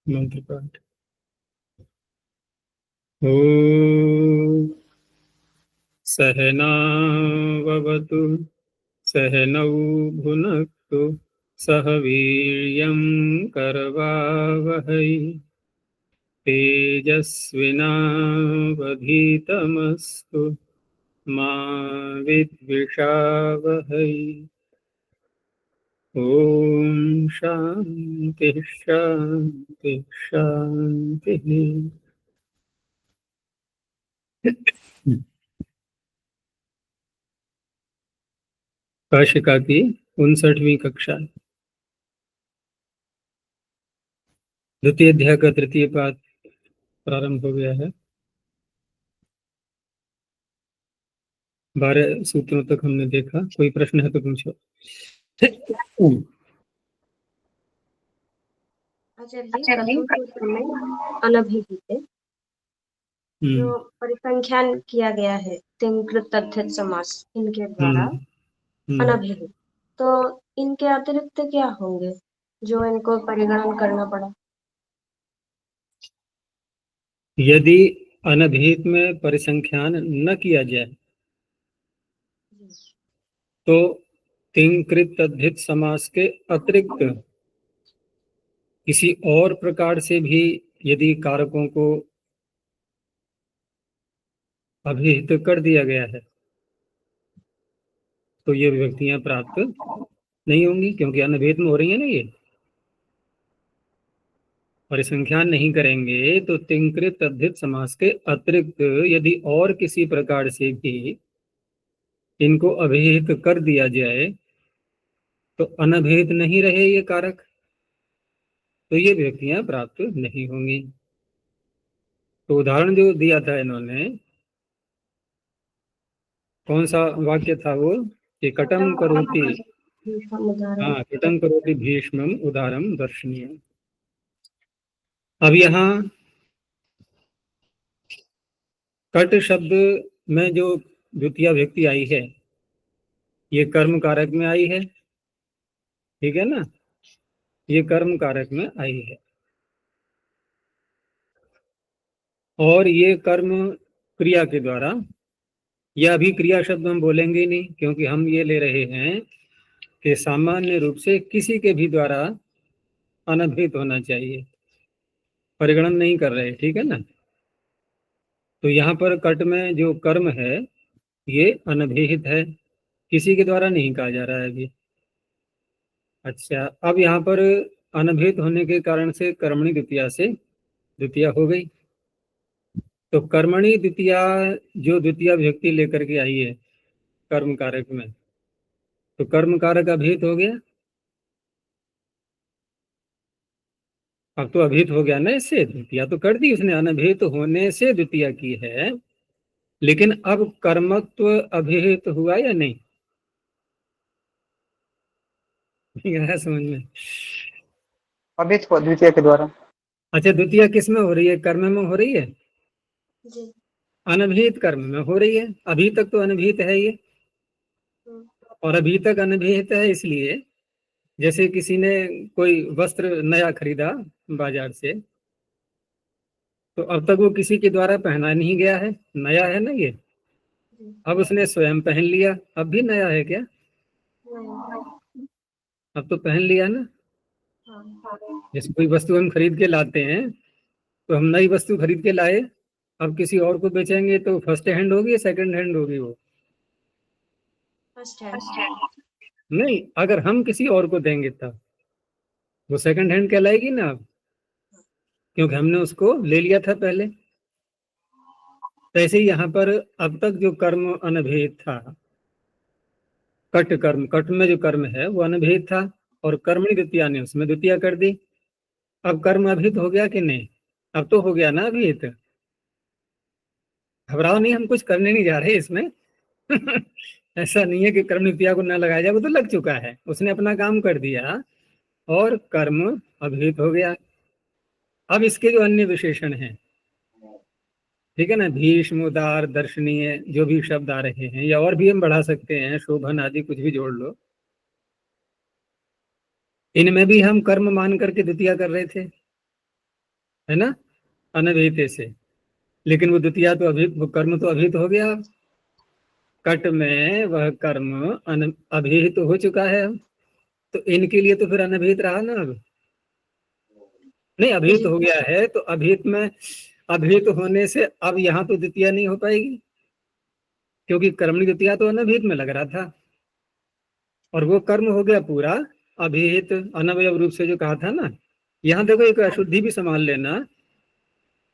मंत्र पाठ। ॐ सहनाववतु सहनौ भुनक्तु सह वीर्यं करवावहै तेजस्विनावधीतमस्तु मा विद्विषावहै। ॐ शान्ति शान्ति शान्तिः। काशिका की 59वीं कक्षा, द्वितीय अध्याय का तृतीय पाठ प्रारंभ हो गया है। 12 सूत्रों तक हमने देखा। कोई प्रश्न है तो पूछो। आचार्य जी, प्रथम सूत्र में अनभिहित जो परिसंख्यान किया गया है तिंकृत तद्धित समास इनके द्वारा अनभिहित, तो इनके अतिरिक्त क्या होंगे जो इनको परिगणन करना पड़ा? यदि अनभिहित में परिसंख्यान न किया जाए तो तिंकृत तद्धित समास के अतिरिक्त किसी और प्रकार से भी यदि कारकों को अभिहित कर दिया गया है तो ये विभक्तियां प्राप्त नहीं होंगी, क्योंकि अनभिहित में हो रही है ना। ये परिसंख्यान नहीं करेंगे तो तिंकृत तद्धित समास के अतिरिक्त यदि और किसी प्रकार से भी इनको अभिहित कर दिया जाए तो अनभिहित नहीं रहे ये कारक, तो ये विभक्तियां प्राप्त नहीं होंगी। तो उदाहरण जो दिया था इन्होंने, कौन सा वाक्य था वो, कि कटम करोति, हाँ, कटम करोति भीष्मम उदारम दर्शनीय। अब यहाँ कट शब्द में जो द्वितीय व्यक्ति आई है ये कर्म कारक में आई है, ठीक है ना, ये कर्म कारक में आई है। और ये कर्म क्रिया के द्वारा, यह अभी क्रिया शब्द हम बोलेंगे नहीं, क्योंकि हम ये ले रहे हैं कि सामान्य रूप से किसी के भी द्वारा अनभिहित होना चाहिए, परिगणन नहीं कर रहे, ठीक है ना। तो यहाँ पर कट में जो कर्म है ये अनभिहित है, किसी के द्वारा नहीं कहा जा रहा है अभी। अच्छा, अब यहाँ पर अनभिहित होने के कारण से कर्मणि द्वितीया से द्वितीया हो गई। तो कर्मणि द्वितीया जो द्वितीय व्यक्ति लेकर के आई है कर्म कारक में, तो कर्म कारक अभिहित हो गया। अब तो अभिहित हो गया ना, इससे द्वितीया तो कर दी उसने, अनभिहित होने से द्वितीया की है। लेकिन अब कर्मत्व अभिहित हुआ या नहीं, है समझ में? अभिहित हुआ द्वितीय के द्वारा। अच्छा, द्वितीय किस में हो रही है? कर्म में हो रही है जी। अनभिहित कर्म में हो रही है। अभी तक तो अनभिहित है ये, और अभी तक अनभिहित है इसलिए जैसे किसी ने कोई वस्त्र नया खरीदा बाजार से, तो अब तक वो किसी के द्वारा पहना नहीं गया है, नया है ना ये। अब उसने स्वयं पहन लिया, अब भी नया है क्या? अब तो पहन लिया ना। जैसे कोई वस्तु हम खरीद के लाते हैं, तो हम नई वस्तु खरीद के लाए, अब किसी और को बेचेंगे तो फर्स्ट हैंड होगी या सेकंड हैंड होगी? वो फर्स्ट हैंड। नहीं, अगर हम किसी और को देंगे तब वो सेकंड हैंड कहलाएगी ना अब, क्योंकि हमने उसको ले लिया था पहले। तो ऐसे ही यहाँ पर अब तक जो कर्म अनभिहित था, कट कर्म, कट में जो कर्म है वो अनभिहित था, और कर्मणि द्वितीया ने उसमें द्वितीया कर दी। अब कर्म अभिहित हो गया कि नहीं? अब तो हो गया ना अभिहित। घबराओ नहीं, हम कुछ करने नहीं जा रहे इसमें। ऐसा नहीं है कि कर्म द्वितीया को ना लगाया जाए, वो तो लग चुका है, उसने अपना काम कर दिया और कर्म अभिहित हो गया। अब इसके जो अन्य विशेषण हैं, ठीक है ना, भीष्म, उदार, दर्शनीय, जो भी शब्द आ रहे हैं, या और भी हम बढ़ा सकते हैं, शोभन आदि कुछ भी जोड़ लो, इनमें भी हम कर्म मान करके द्वितीया कर रहे थे। है ना, अनभिहित से। लेकिन वो द्वितीया तो अभी, वो कर्म तो अभिहित हो गया। कट में वह कर्म अभिहित हो चुका है, तो इनके लिए तो फिर अनभिहित रहा ना। अब नहीं, अभिहित जी हो गया है तो अभिहित में, अभिहित होने से अब यहाँ तो द्वितीया नहीं हो पाएगी, क्योंकि कर्मणि द्वितीया तो अनभिहित में लग रहा था, और वो कर्म हो गया पूरा अभिहित अनवयव रूप से जो कहा था ना। यहाँ देखो एक अशुद्धि भी संभाल लेना,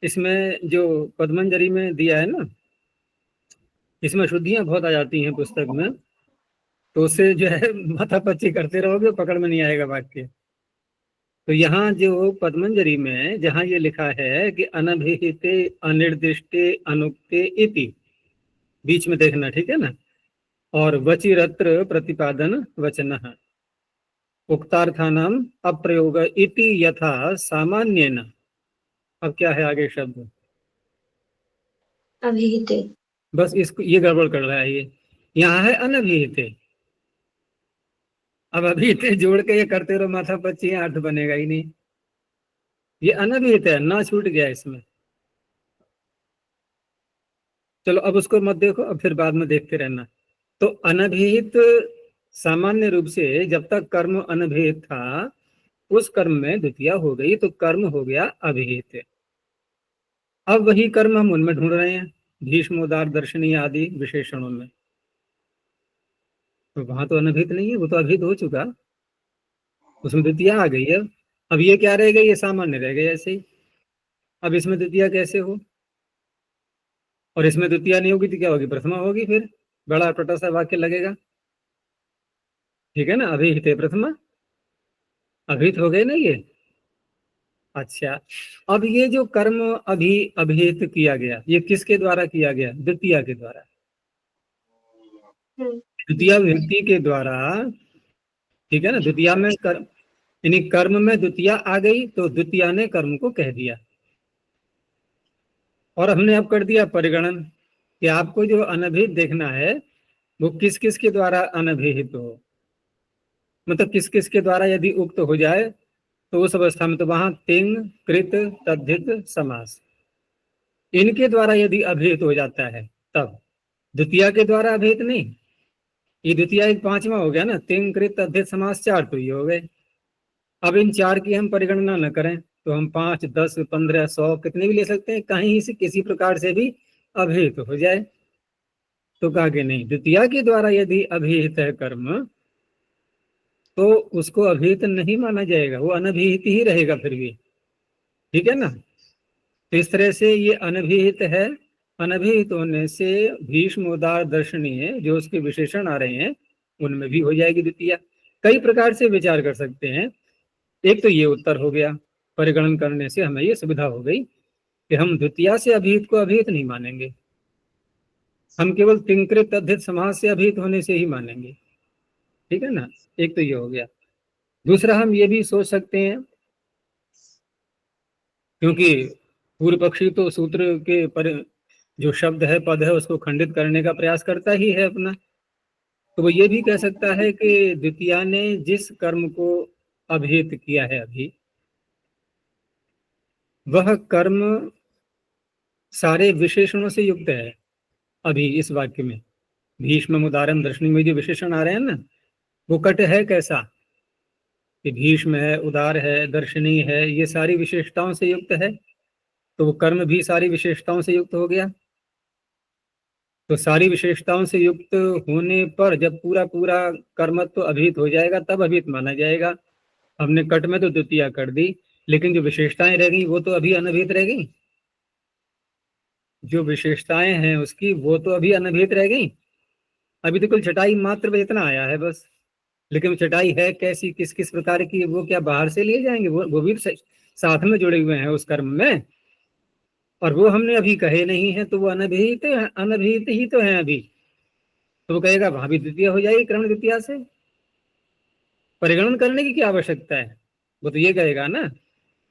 इसमें जो पद्मंजलि में दिया है ना, इसमें अशुद्धियां बहुत आ जाती हैं पुस्तक में, तो उससे जो है माथापच्ची करते रहोगे, पकड़ में नहीं आएगा वाक्य। तो यहाँ जो पद्मंजलि में जहाँ ये लिखा है कि अनभिहिते अनिर्दिष्टे अनुक्ते इति, बीच में देखना, ठीक है ना, और वचिरत्र प्रतिपादन वचनः उक्तार्थानाम अप्रयोग इति यथा सामान्येन। अब क्या है आगे शब्द, अभिहिते। बस इसको ये गड़बड़ कर रहा है ये, यहाँ है अनभिहिते। अब अभिहिते जोड़ के ये करते रहो माथा पच्ची, अर्थ बनेगा ही नहीं। ये अनभिहित है, ना छूट गया इसमें। चलो अब उसको मत देखो, अब फिर बाद में देखते रहना। तो अनभिहित सामान्य रूप से जब तक कर्म अनभिहित था, उस कर्म में द्वितीया हो गई तो कर्म हो गया अभिहित। अब वही कर्म हम उनमें ढूंढ रहे हैं, भीष्मोदार दर्शनीय आदि विशेषणों में। तो वहां तो अनभिहित नहीं है, वो तो अभिहित हो चुका, उसमें द्वितीया आ गई है। अब ये क्या रह गई, ये सामान्य रह गए ऐसे ही। अब इसमें द्वितीया कैसे हो, और इसमें द्वितीया नहीं होगी तो क्या होगी, प्रथमा होगी, फिर बड़ा अटपटा सा वाक्य लगेगा। ठीक है ना, अभिहित है प्रथमा, अभिहित हो गए ना ये। अच्छा, अब ये जो कर्म अभी अभिहित किया गया, ये किसके द्वारा किया गया, द्वितीया के द्वारा। द्वितीया व्यक्ति के द्वारा, ठीक है ना, द्वितीया में कर्म, यानी कर्म में द्वितीया आ गई तो द्वितीया ने कर्म को कह दिया। और हमने अब कर दिया परिगणन कि आपको जो अनभिहित देखना है वो किस किस के द्वारा अनभिहित हो, मतलब किस किस के द्वारा यदि उक्त हो जाए तो उस अवस्था में तो वहां तिंग कृत तद्धित समास, इनके द्वारा यदि अभिहित हो जाता है तब, द्वितीया के द्वारा अभिहित नहीं। ये द्वितीया एक पांचवा हो गया ना, तिंग कृत तद्धित समास, चार तो ये हो गए। अब इन चार की हम परिगणना न करें तो हम 5, 10, 15, 100 कितने भी ले सकते हैं, कहीं से किसी प्रकार से भी अभिहित हो जाए। तो कहा कि नहीं, द्वितीया के द्वारा यदि अभिहित है कर्म तो उसको अभिहित नहीं माना जाएगा, वो अनभिहित ही रहेगा फिर भी। ठीक है ना, तो इस तरह से ये अनभिहित है। अनभिहित होने से भीष्मोदार दर्शनीय जो उसके विशेषण आ रहे हैं उनमें भी हो जाएगी द्वितीया। कई प्रकार से विचार कर सकते हैं। एक तो ये उत्तर हो गया, परिगणन करने से हमें ये सुविधा हो गई कि हम द्वितीया से अभिहित को अभिहित नहीं मानेंगे, हम केवल तिंकृत तद्धित समास से अभिहित होने से ही मानेंगे। ठीक है ना, एक तो ये हो गया। दूसरा हम ये भी सोच सकते हैं, क्योंकि पूर्व पक्षी तो सूत्र के पर जो शब्द है, पद है, उसको खंडित करने का प्रयास करता ही है अपना, तो वो ये भी कह सकता है कि द्वितीया ने जिस कर्म को अभिहित किया है अभी, वह कर्म सारे विशेषणों से युक्त है। अभी इस वाक्य में भीष्म उदाहरण दर्शनी में जो विशेषण आ रहे हैं ना, वो कट है कैसा कि भीष्म है, उदार है, दर्शनी है, ये सारी विशेषताओं से युक्त है, तो वो कर्म भी सारी विशेषताओं से युक्त हो गया। तो सारी विशेषताओं से युक्त होने पर जब पूरा पूरा कर्मत्व तो अभिहित हो जाएगा तब अभिहित माना जाएगा। हमने कट में तो द्वितीया कर दी, लेकिन जो विशेषताएं रह गई वो तो अभी अनभिहित रह गई। जो विशेषताएं हैं उसकी वो तो अभी अनभिहित रह गई। अभी तो कुल छटाई मात्र में इतना आया है बस, लेकिन छटाई है कैसी, किस किस प्रकार की, वो क्या बाहर से लिए जाएंगे, वो भी साथ में जुड़े हुए हैं उस कर्म में, और वो हमने अभी कहे नहीं है, तो वो अनभिहित अनभिहित ही तो है अभी। तो वो कहेगा वहां भी द्वितीय हो जाएगी क्रम द्वितीया से, परिगणन करने की क्या आवश्यकता है। वो तो ये कहेगा ना,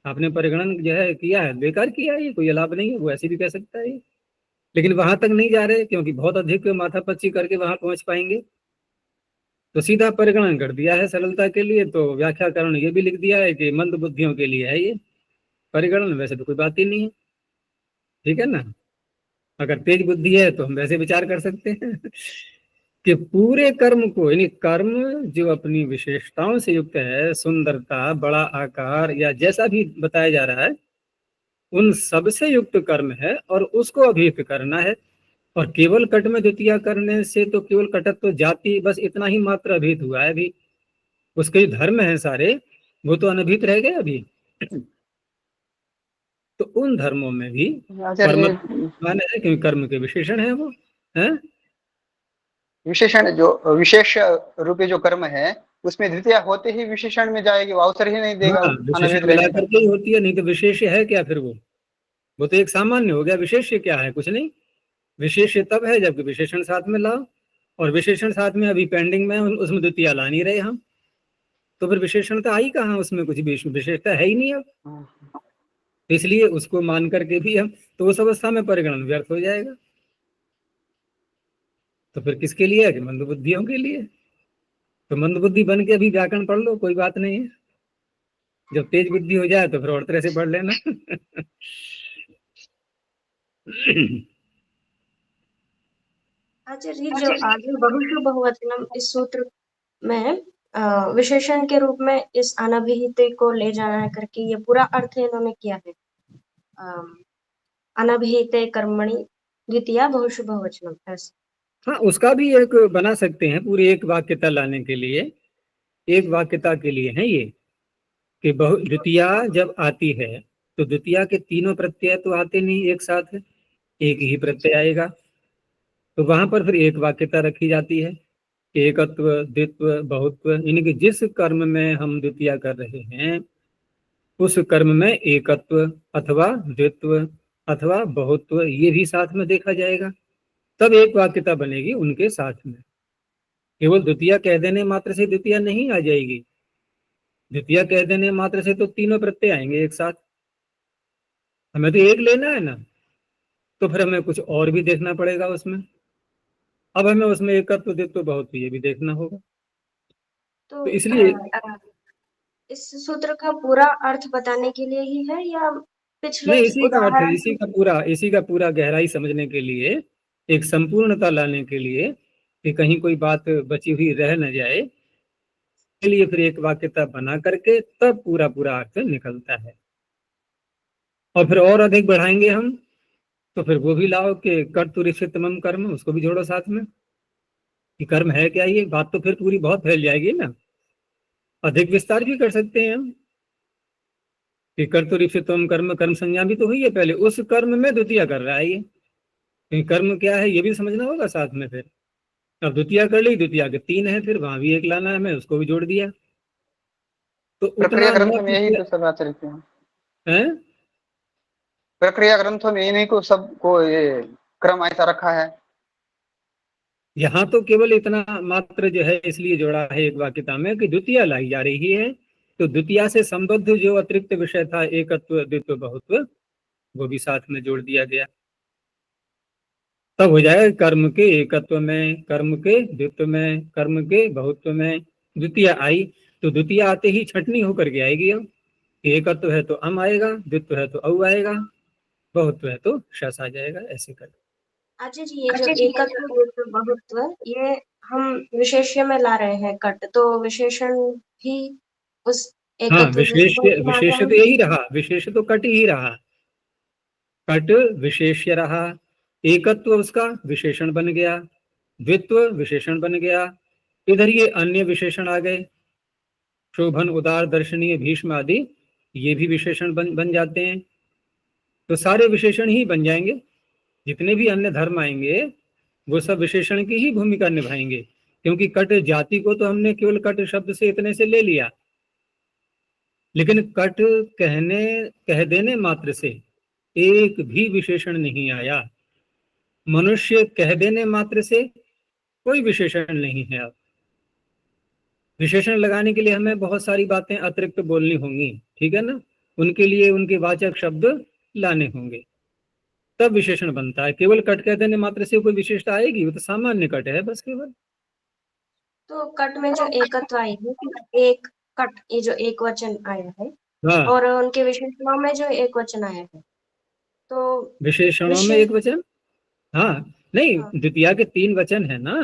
आपने परिगणन जो है किया है बेकार किया है, ये कोई लाभ नहीं है, वो ऐसे भी कह सकता है। लेकिन वहां तक नहीं जा रहे क्योंकि बहुत अधिक माथापच्ची करके वहां पहुंच पाएंगे, तो सीधा परिगणन कर दिया है सरलता के लिए। तो व्याख्याकरण ये भी लिख दिया है कि मंद बुद्धियों के लिए है ये, परिगणन, वैसे तो कोई बात ही नहीं है, ठीक है ना। अगर तेज बुद्धि है तो हम वैसे विचार कर सकते हैं कि पूरे कर्म को, यानी कर्म जो अपनी विशेषताओं से युक्त है, सुंदरता, बड़ा आकार या जैसा भी बताया जा रहा है, उन सब से युक्त कर्म है और उसको अभिहित करना है। और केवल कट में द्वितीय करने से तो केवल कटत्व जाति बस इतना ही मात्र अभिहित हुआ है। अभी उसके जो धर्म है सारे, वो तो अनभिहित रह गए अभी। तो उन धर्मों में भी आचार्य परमत माने है, क्योंकि कर्म के विशेषण है वो, है। विशेषण जो विशेष रूपी जो कर्म है उसमें द्वितीय होते ही विशेषण में जाएगी, वो अवसर ही नहीं देगा हाँ, अनभिहित विशेषण मिला रहने का। करके ही होती है, नहीं तो विशेष्य है क्या फिर वो तो एक सामान्य हो गया। विशेष्य क्या है? कुछ नहीं। विशेष्य तब है जबकि विशेषण साथ में लाओ, और विशेषण साथ में अभी पेंडिंग में, उसमें द्वितीय ला नहीं रहे हम, तो फिर विशेषणता आई कहाँ? उसमें कुछ विशेषता है ही नहीं अब। तो इसलिए उसको मान करके भी हम, तो उस अवस्था में परिगणन व्यर्थ हो जाएगा। तो फिर किसके लिए है? कि मंदबुद्धियों के लिए। तो मंदबुद्धि बन के अभी व्याकरण पढ़ लो, कोई बात नहीं है। जब तेज बुद्धि हो जाए तो फिर और तरह से पढ़ लेना आचार्य जो आगे बहुशु बहुवचनम इस सूत्र में विशेषण के रूप में इस अनभिहित को ले जाना है करके, ये पूरा अर्थ इन्होंने किया है। अनभिहित कर्मणि द्वितीया बहुशु बहुवचनम, ऐसा। हाँ, उसका भी एक बना सकते हैं, पूरी एक वाक्यता लाने के लिए, एक वाक्यता के लिए है ये, कि बहु द्वितीया जब आती है तो द्वितीया के तीनों प्रत्यय तो आते नहीं एक साथ, एक ही प्रत्यय आएगा। तो वहां पर फिर एक वाक्यता रखी जाती है, एकत्व, द्वित्व, बहुत्व, यानी कि जिस कर्म में हम द्वितीया कर रहे हैं उस कर्म में एकत्व अथवा द्वित्व अथवा बहुत्व ये भी साथ में देखा जाएगा, तब एक वाक्यता बनेगी उनके साथ में। केवल द्वितीया कह देने मात्र से द्वितीया नहीं आ जाएगी। द्वितीया कह देने मात्र से तो तीनों प्रत्यय आएंगे एक साथ। हमें तो एक लेना है ना, तो फिर हमें कुछ और भी देखना पड़ेगा उसमें। अब हमें उसमें एकत्व, द्वित्व, बहुत्व ये भी देखना होगा। तो तो इसलिए इस सूत्र का पूरा अर्थ बताने के लिए ही है, या पिछले नहीं, इसी का अर्थ है, उदाहरण? इसी का पूरा गहराई समझने के लिए, एक संपूर्णता लाने के लिए, कि कहीं कोई बात बची हुई रह न जाए, के लिए फिर एक वाक्यता बना करके तब पूरा पूरा अर्थ निकलता है। और फिर और अधिक बढ़ाएंगे हम, तो फिर वो भी लाओ कि कर्तुरिषितमम कर्म, उसको भी जोड़ो साथ में, कि कर्म है क्या। ये बात तो फिर पूरी बहुत फैल जाएगी ना। अधिक विस्तार भी कर सकते हैं हम, कि कर्तुरिषितम कर्म, कर्म संज्ञा भी तो हुई है पहले, उस कर्म में द्वितीय कर रहा है ये, कि कर्म क्या है ये भी समझना होगा साथ में। फिर अब द्वितीय कर ली, द्वितीय के तीन है, फिर वहां भी एक लाना है हमें, उसको भी जोड़ दिया। तो प्रक्रिया उतना ग्रंथ न में यही तो सब आचरित है। है। प्रक्रिया ग्रंथों में इन्हीं को सबको ये क्रम ऐसा रखा है। यहाँ तो केवल इतना मात्र जो है इसलिए जोड़ा है एक वाक्यता में कि द्वितीय लाई जा रही है, तो द्वितीय से संबद्ध जो अतिरिक्त विषय था, एकत्व, द्वित्व, बहुत्व, वो भी साथ में जोड़ दिया गया। तब हो जाएगा कर्म के एकत्व में, कर्म के द्वित्व में, कर्म के बहुत्व में द्वितीय आई। तो द्वितीय आते ही छटनी होकर के आएगी। अब एकत्व है तो अम आएगा, द्वित्व है तो औ आएगा, बहुत्व है तो शस आ जाएगा, ऐसे कर। अच्छा जी, ये जो एकत्व द्वित्व बहुत्व, ये हम विशेष्य में ला रहे हैं कट, तो विशेषण भी उस हाँ, एकत्व द्वित्व विशेष बहुत्व में आ विशेष तो जाएंगे। यही रहा, विशेष तो कट ही रहा, कट विशेष्य रहा, एकत्व उसका विशेषण बन गया, द्वित्व विशेषण बन गया, इधर ये अन्य विशेषण आ गए, शोभन, उदार, दर्शनीय, भीष्म आदि, ये भी विशेषण बन जाते हैं। तो सारे विशेषण ही बन जाएंगे, जितने भी अन्य धर्म आएंगे वो सब विशेषण की ही भूमिका निभाएंगे, क्योंकि कट जाति को तो हमने केवल कट शब्द से इतने से ले लिया, लेकिन कट कह देने मात्र से एक भी विशेषण नहीं आया। मनुष्य कह देने मात्र से कोई विशेषण नहीं है। अब विशेषण लगाने के लिए हमें बहुत सारी बातें अतिरिक्त बोलनी होंगी, ठीक है ना। उनके लिए उनके वाचक शब्द लाने होंगे, तब विशेषण बनता है। केवल कट कह देने मात्र से कोई विशेषता आएगी? वो तो सामान्य कट है बस केवल। तो कट में जो एकत्व आई है कि एक कट, ये जो एक वचन आया है, हाँ, और उनके विशेषणों में जो एक वचन आया है, तो विशेषणों में विशेष, एक वचन। हाँ, नहीं, हाँ, द्वितीया के 3 वचन है ना,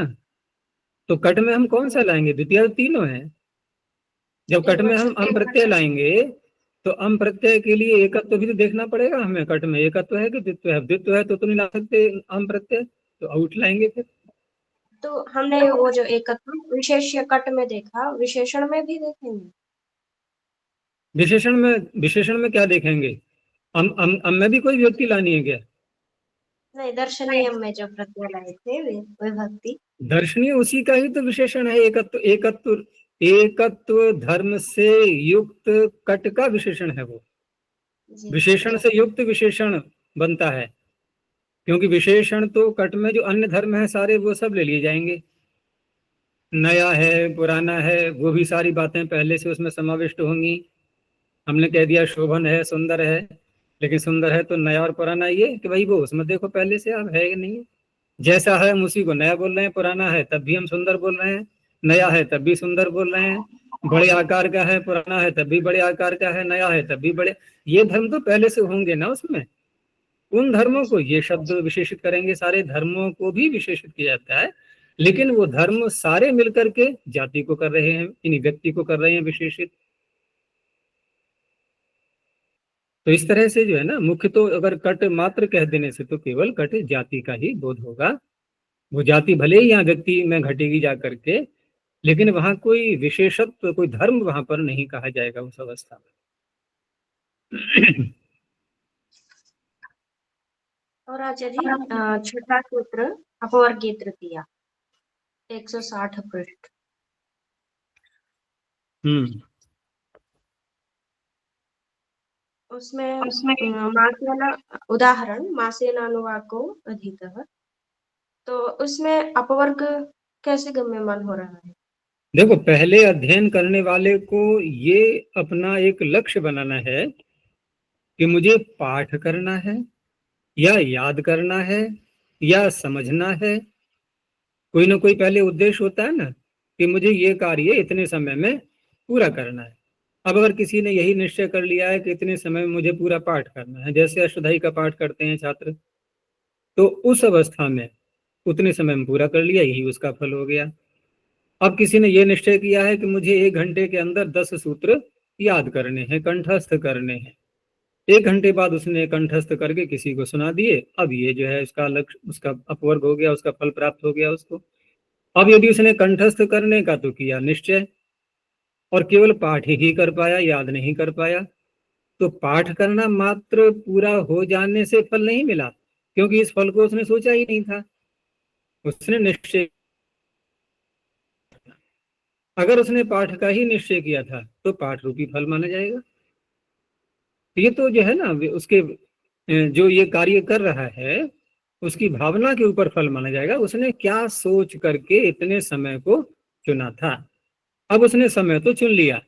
तो कट में हम कौन सा लाएंगे? द्वितीया तो तीनों है। जब कट एक में हम वचन, अम प्रत्यय लाएंगे, तो अम प्रत्यय के लिए एकत्व भी तो देखना पड़ेगा हमें। कट में एकत्व है कि द्वित्व है? द्वित्व है तो नहीं ला सकते अम प्रत्यय, तो आउट लाएंगे फिर। तो हमने वो जो एकत्व विशेष्य कट में देखा, विशेषण में भी देखेंगे। विशेषण में क्या देखेंगे? अम में भी कोई व्यक्ति लानी है क्या? नहीं, दर्शनीय में जो प्रत्यय लाए थे विभक्ति। दर्शनीय उसी का ही तो विशेषण है। एकत्व एकत्व एकत्व धर्म से युक्त कट का विशेषण है वो। जी, विशेषण से युक्त विशेषण बनता है, क्योंकि विशेषण तो कट में जो अन्य धर्म है सारे वो सब ले लिए जाएंगे। नया है, पुराना है, वो भी सारी बातें पहले से उसमें समाविष्ट होंगी। हमने कह दिया शोभन है, सुंदर है, लेकिन सुंदर है तो नया और पुराना ये कि भाई वो उसमें देखो पहले से अब है कि नहीं है। जैसा है हम उसी को नया बोल रहे हैं, पुराना है तब भी हम सुंदर बोल रहे हैं, नया है तब भी सुंदर बोल रहे हैं, बड़े आकार का है, पुराना है तब भी बड़े आकार का है, नया है तब भी बड़े। ये धर्म तो पहले से होंगे ना उसमें। उन धर्मों को ये शब्द विशेषित करेंगे, सारे धर्मों को भी विशेषित किया जाता है, लेकिन वो धर्म सारे मिलकर के जाति को कर रहे हैं, इन व्यक्ति को कर रहे हैं विशेषित। तो इस तरह से जो है ना, मुख्य तो अगर कट मात्र कह देने से तो केवल कट जाति का ही बोध होगा। वो जाति भले ही यहाँ व्यक्ति में घटेगी जा करके, लेकिन वहां कोई विशेषत्व, कोई धर्म वहां पर नहीं कहा जाएगा उस अवस्था में। और आचार्य जी, छठा सूत्र, अपवर्गीय तृतीया, 160 पृष्ठ। हम्म। उसमें मासेन, उदाहरण मासेन अनुवाको अधिकः, तो उसमें अपवर्ग कैसे गम्यमान हो रहा है? देखो, पहले अध्ययन करने वाले को ये अपना एक लक्ष्य बनाना है कि मुझे पाठ करना है या याद करना है या समझना है। कोई ना कोई पहले उद्देश्य होता है ना, कि मुझे ये कार्य इतने समय में पूरा करना है। अब अगर किसी ने यही निश्चय कर लिया है कि इतने समय में मुझे पूरा पाठ करना है, जैसे अष्टधाई का पाठ करते हैं छात्र, तो उस अवस्था में उतने समय में पूरा कर लिया, यही उसका फल हो गया। अब किसी ने यह निश्चय किया है कि मुझे 1 घंटे के अंदर 10 सूत्र याद करने हैं, कंठस्थ करने हैं। 1 घंटे बाद उसने कंठस्थ करके किसी को सुना दिए, अब ये जो है उसका लक्ष्य, उसका अपवर्ग हो गया, उसका फल प्राप्त हो गया उसको। अब यदि उसने कंठस्थ करने का तो किया निश्चय, और केवल पाठ ही कर पाया, याद नहीं कर पाया, तो पाठ करना मात्र पूरा हो जाने से फल नहीं मिला, क्योंकि इस फल को उसने सोचा ही नहीं था, उसने निश्चय। अगर उसने पाठ का ही निश्चय किया था तो पाठ रूपी फल माना जाएगा। ये तो जो है ना, उसके जो ये कार्य कर रहा है उसकी भावना के ऊपर फल माना जाएगा। उसने क्या सोच करके इतने समय को चुना था। अब उसने समय तो चुन लिया,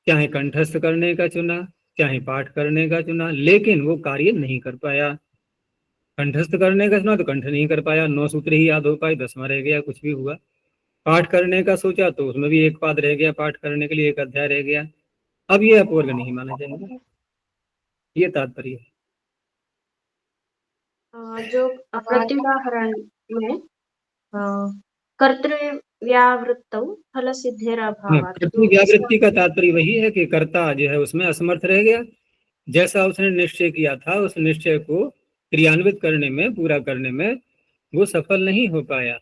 चाहे कंठस्थ करने का चुना, चाहे पाठ करने का चुना, लेकिन वो कार्य नहीं कर पाया। कंठस्थ करने का चुना तो कंठ नहीं कर पाया, 9 सूत्र ही याद हो पाए, 10वां रह गया, कुछ भी हुआ। पाठ करने का सोचा तो उसमें भी एक पाद रह गया, पाठ करने के लिए एक अध्याय रह गया। अब ये अपवर्ग नहीं माना जाएगा, ये तात्पर्य है। जो प्रत्युदाहरण में कर्तृव्यावृत्तौ फल सिद्धेर हाँ, अभावात्, कर्तृ तो इसका, व्यावृत्ति का तात्पर्य वही है कि कर्ता जो है उसमें असमर्थ रह गया। जैसा उसने निश्चय किया था उस निश्चय को क्रियान्वित करने में, पूरा करने में वो सफल नहीं हो पाया।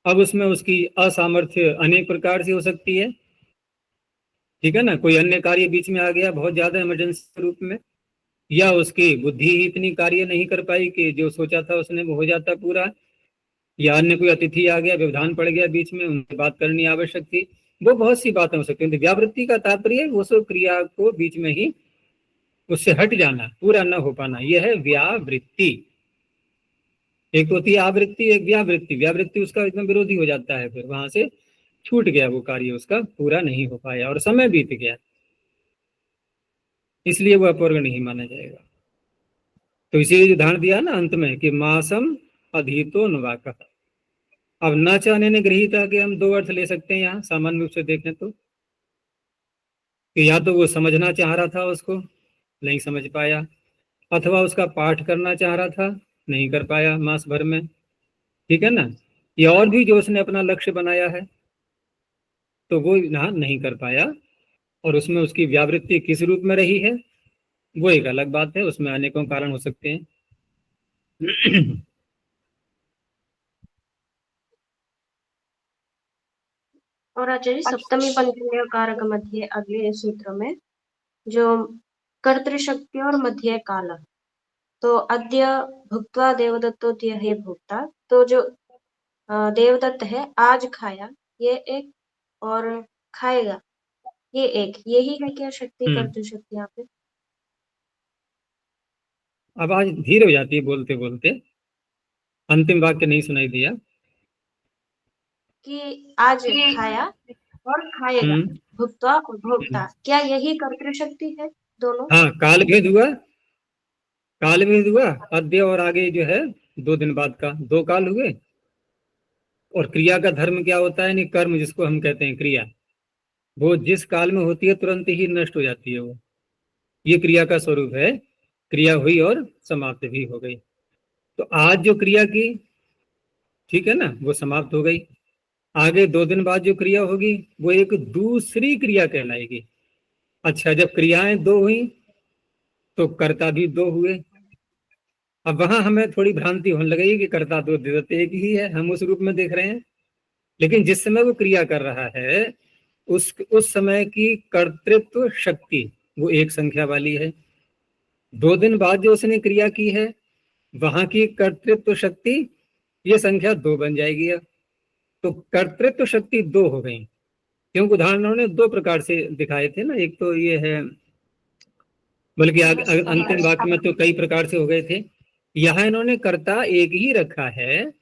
अब उसमें उसकी असामर्थ्य अनेक प्रकार से हो सकती है, ठीक है ना। कोई अन्य कार्य बीच में आ गया बहुत ज्यादा इमरजेंसी रूप में, या उसकी बुद्धि ही इतनी कार्य नहीं कर पाई कि जो सोचा था उसने वो हो जाता पूरा, या अन्य कोई अतिथि आ गया, व्यवधान पड़ गया बीच में, उनसे बात करनी आवश्यक थी। वो बहुत सी बातें हो सकती हैं। तो व्यावृत्ति का तात्पर्य उस क्रिया को बीच में ही उससे हट जाना, पूरा न हो पाना, यह है व्यावृत्ति। एक तो होती है आवृत्ति, एक व्यावृत्ति। व्यावृत्ति उसका एकदम विरोधी हो जाता है, फिर वहां से छूट गया वो कार्य, उसका पूरा नहीं हो पाया और समय बीत गया, इसलिए वो अपवर्ग नहीं माना जाएगा। तो इसीलिए उदाहरण दिया ना अंत में कि मासम अधीतो नवाक। अब न चाहने ने गृहीत है कि हम 2 अर्थ ले सकते हैं यहाँ सामान्य रूप से देखें तो। कि या तो वो समझना चाह रहा था उसको, नहीं समझ पाया, अथवा उसका पाठ करना चाह रहा था, नहीं कर पाया मास भर में, ठीक है ना। या और भी जो उसने अपना लक्ष्य बनाया है तो वो यहाँ नहीं कर पाया, और उसमें उसकी व्यावृत्ति किस रूप में रही है वो एक अलग बात है, उसमें अनेकों कारण हो सकते हैं। और आचार्य सप्तमी पंचमी कारक मध्य अगले सूत्र में जो कर्तृशक्ति और मध्य काल, तो अद्य भुक्त्वा देवदत्तोद्य है भोक्ता, तो जो देवदत्त है आज खाया ये एक, और खाएगा ये एक, यही है क्या शक्ति कर्तृशक्ति यहाँ पे? आवाज धीरे हो जाती है बोलते बोलते, अंतिम वाक्य नहीं सुनाई दिया। कि आज खाया और खाएगा, भुक्त्वा और भोक्ता, क्या यही कर्तृशक्ति है दोनों? हाँ, काल भेद हुआ, काल भेद हुआ, अद्य और आगे जो है 2 दिन बाद का, 2 काल हुए। और क्रिया का धर्म क्या होता है, नहीं कर्म जिसको हम कहते हैं क्रिया, वो जिस काल में होती है तुरंत ही नष्ट हो जाती है वो, ये क्रिया का स्वरूप है। क्रिया हुई और समाप्त भी हो गई। तो आज जो क्रिया की, ठीक है ना, वो समाप्त हो गई। आगे 2 दिन बाद जो क्रिया होगी वो एक दूसरी क्रिया कहलाएगी। अच्छा, जब क्रियाएं 2 हुई तो कर्ता भी 2 हुए। अब वहां हमें थोड़ी भ्रांति होने लगेगी कि कर्ता 2 देवदत्त एक ही है, हम उस रूप में देख रहे हैं। लेकिन जिस समय वो क्रिया कर रहा है उस समय की कर्तृत्व शक्ति वो एक संख्या वाली है। 2 दिन बाद जो उसने क्रिया की है वहां की कर्तृत्व शक्ति ये संख्या 2 बन जाएगी। तो कर्तृत्व शक्ति 2 हो गई, क्योंकि उदाहरण उन्होंने 2 प्रकार से दिखाए थे ना। एक तो ये है, बल्कि अंतिम वाक्य में तो कई प्रकार से हो गए थे। यहाँ इन्होंने कर्ता एक ही रखा है,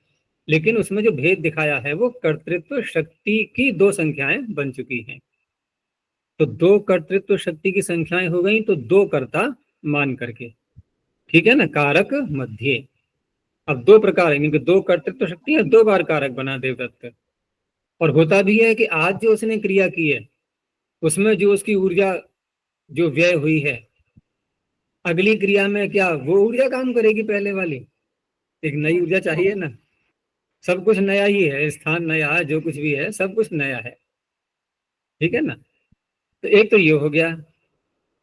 लेकिन उसमें जो भेद दिखाया है वो कर्तृत्व शक्ति की 2 संख्याएं बन चुकी हैं। तो 2 कर्तृत्व शक्ति की संख्याएं हो गई, तो 2 कर्ता मान करके, ठीक है ना, कारक मध्य। अब 2 प्रकार है, क्योंकि 2 कर्तृत्व शक्ति है, 2 बार कारक बना देवदत्त। और होता भी है कि आज जो उसने क्रिया की है उसमें जो उसकी ऊर्जा जो व्यय हुई है, अगली क्रिया में क्या वो ऊर्जा काम करेगी पहले वाली? एक नई ऊर्जा चाहिए ना। सब कुछ नया ही है, स्थान नया है, जो कुछ भी है सब कुछ नया है, ठीक है ना। तो एक तो ये हो गया।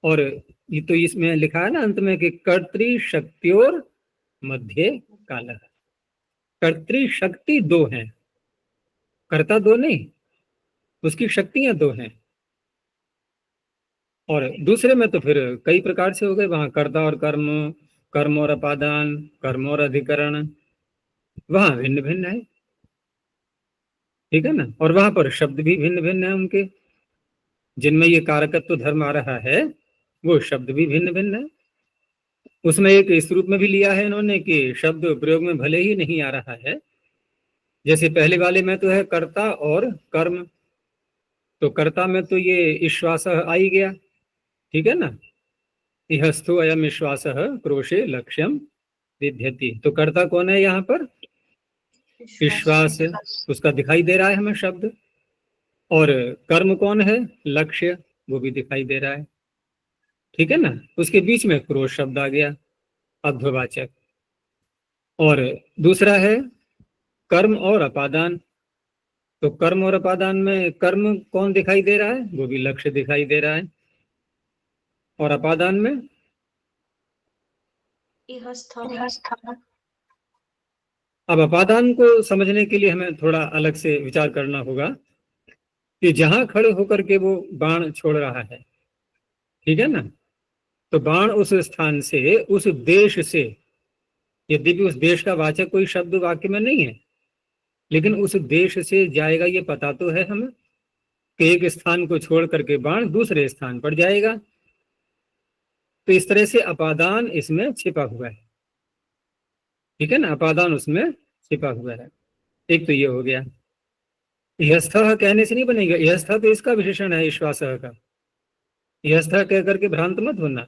और ये तो इसमें लिखा है ना अंत में कि कर्तृशक्त्योर मध्य काल। कर्तृशक्ति 2 है, कर्ता 2 नहीं, उसकी शक्तियां 2 हैं। और दूसरे में तो फिर कई प्रकार से हो गए, वहां कर्ता और कर्म, कर्म और अपादान, कर्म और अधिकरण, वहां भिन्न भिन्न है, ठीक है ना। और वहां पर शब्द भी भिन्न भिन्न है उनके, जिनमें ये कारकत्व धर्म आ रहा है वो शब्द भी भिन्न भिन्न है। उसमें एक इस रूप में भी लिया है इन्होंने कि शब्द प्रयोग में भले ही नहीं आ रहा है, जैसे पहले वाले में तो है कर्ता और कर्म, तो कर्ता में तो ये ईश्वास आ ही गया, ठीक है ना। इहस्थो अयम विश्वास क्रोशे लक्ष्यम विध्यति, तो कर्ता कौन है यहाँ पर? विश्वास, उसका दिखाई दे रहा है हमें शब्द। और कर्म कौन है? लक्ष्य, वो भी दिखाई दे रहा है, ठीक है ना। उसके बीच में क्रोश शब्द आ गया, अध्ववाचक। और दूसरा है कर्म और अपादान, तो कर्म और अपादान में कर्म कौन दिखाई दे रहा है? वो भी लक्ष्य दिखाई दे रहा है। और अपादान में अब अपादान को समझने के लिए हमें थोड़ा अलग से विचार करना होगा कि जहां खड़े होकर के वो बाण छोड़ रहा है, ठीक है ना, तो बाण उस स्थान से, उस देश से, यद्यपि उस देश का वाचक कोई शब्द वाक्य में नहीं है, लेकिन उस देश से जाएगा ये पता तो है हमें कि एक स्थान को छोड़ करके बाण दूसरे स्थान पर जाएगा। तो इस तरह से अपादान इसमें छिपा हुआ है, ठीक है ना, अपादान उसमें छिपा हुआ है। एक तो ये हो गया। यस्थः कहने से नहीं बनेगा, यस्थः तो इसका विशेषण है ईश्वासः का। यस्थः कह करके भ्रांत मत होना